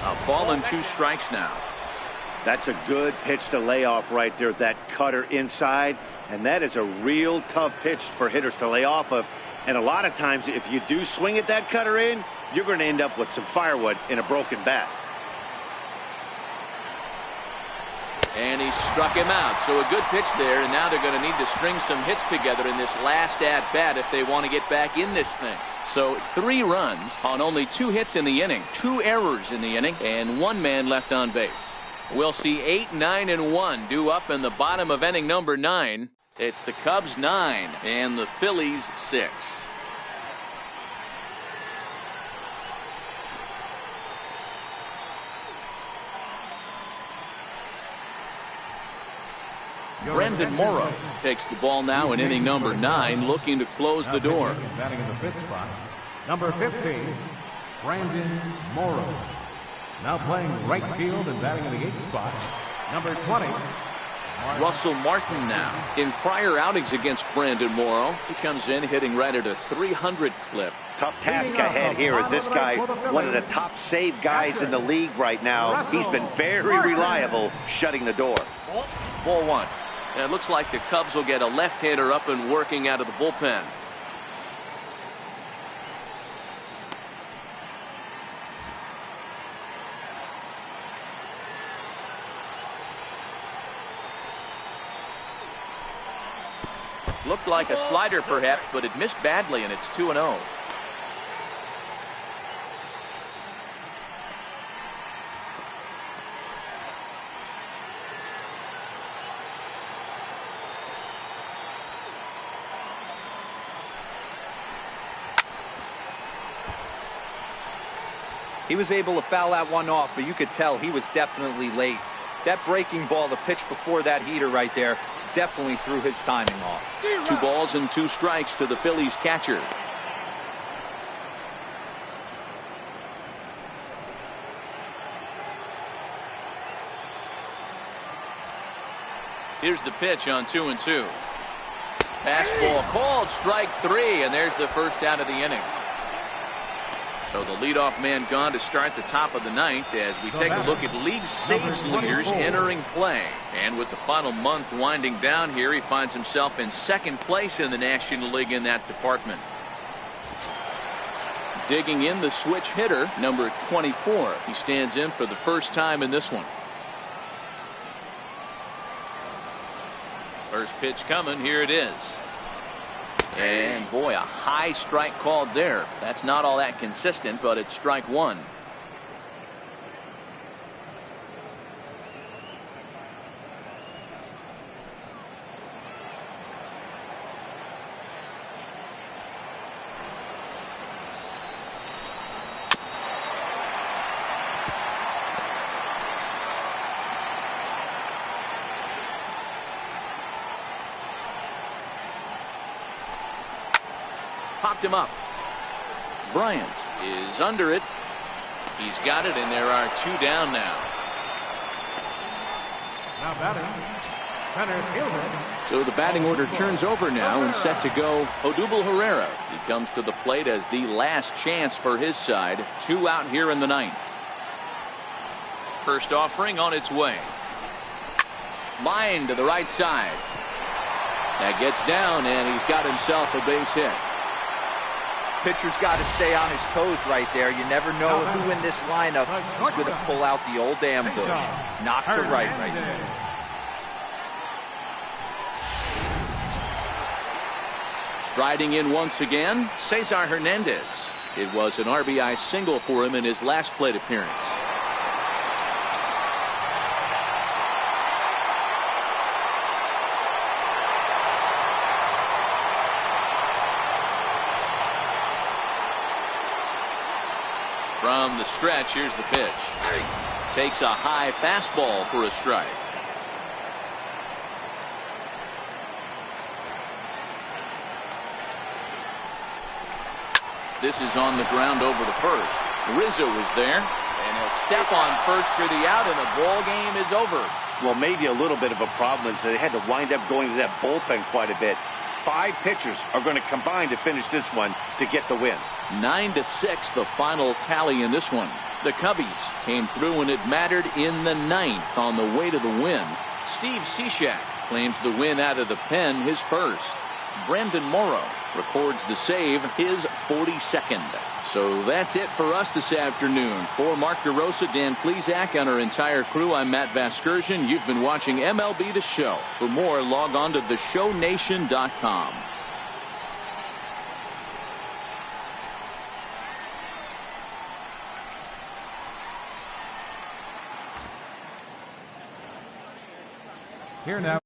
A ball and 2 strikes now. That's a good pitch to lay off right there, that cutter inside. And that is a real tough pitch for hitters to lay off of. And a lot of times, if you do swing at that cutter in, you're going to end up with some firewood in a broken bat. And he struck him out. So a good pitch there, and now they're going to need to string some hits together in this last at-bat if they want to get back in this thing. So 3 runs on only 2 hits in the inning, 2 errors in the inning, and 1 man left on base. We'll see 8, 9, and 1 due up in the bottom of inning number 9. It's the Cubs 9 and the Phillies 6. Brandon Morrow takes the ball now in inning number 9, looking to close the door. Batting in the 5th spot, number 15, Brandon Morrow. Now playing right field and batting in the 8th spot, number 20. Russell Martin now. In prior outings against Brandon Morrow, he comes in hitting right at a 300 clip. Tough task ahead here as this guy, one of the top save guys in the league right now. He's been very reliable shutting the door. Ball 1. And it looks like the Cubs will get a left-hander up and working out of the bullpen. Looked like a slider perhaps, but it missed badly, and it's 2-0. He was able to foul that one off, but you could tell he was definitely late. That breaking ball, the pitch before that heater right there, definitely threw his timing off. 2 balls and 2 strikes to the Phillies catcher. Here's the pitch on 2-2. Fastball called, strike 3, and there's the first out of the inning. So the leadoff man gone to start the top of the 9th as we take a look at league saves leaders entering play. And with the final month winding down here, he finds himself in 2nd place in the National League in that department. Digging in the switch hitter, number 24. He stands in for the first time in this one. First pitch coming, here it is. And boy, a high strike called there. That's not all that consistent, but it's strike 1. Popped him up. Bryant is under it. He's got it, and there are 2 down now. Now batting, center fielder. So the batting order turns over now and set to go Odubel Herrera. He comes to the plate as the last chance for his side. 2 out here in the 9th. First offering on its way. Line to the right side. That gets down, and he's got himself a base hit. pitcher's got to stay on his toes right there. You never know who in this lineup is going to pull out the old ambush. Knock to right now. Riding in once again, Cesar Hernandez. It was an RBI single for him in his last plate appearance. From the stretch, here's the pitch. Takes a high fastball for a strike. This is on the ground over the first. Rizzo is there, and he'll step on first for the out, and the ball game is over. Well, maybe a little bit of a problem is they had to wind up going to that bullpen quite a bit. 5 pitchers are going to combine to finish this one to get the win. 9-6, the final tally in this one. The Cubbies came through when it mattered in the 9th on the way to the win. Steve Cishek claims the win out of the pen, his first. Brandon Morrow records the save, his 42nd. So that's it for us this afternoon. For Mark DeRosa, Dan Plesac, and our entire crew, I'm Matt Vasgersian. You've been watching MLB The Show. For more, log on to theshownation.com. Here now.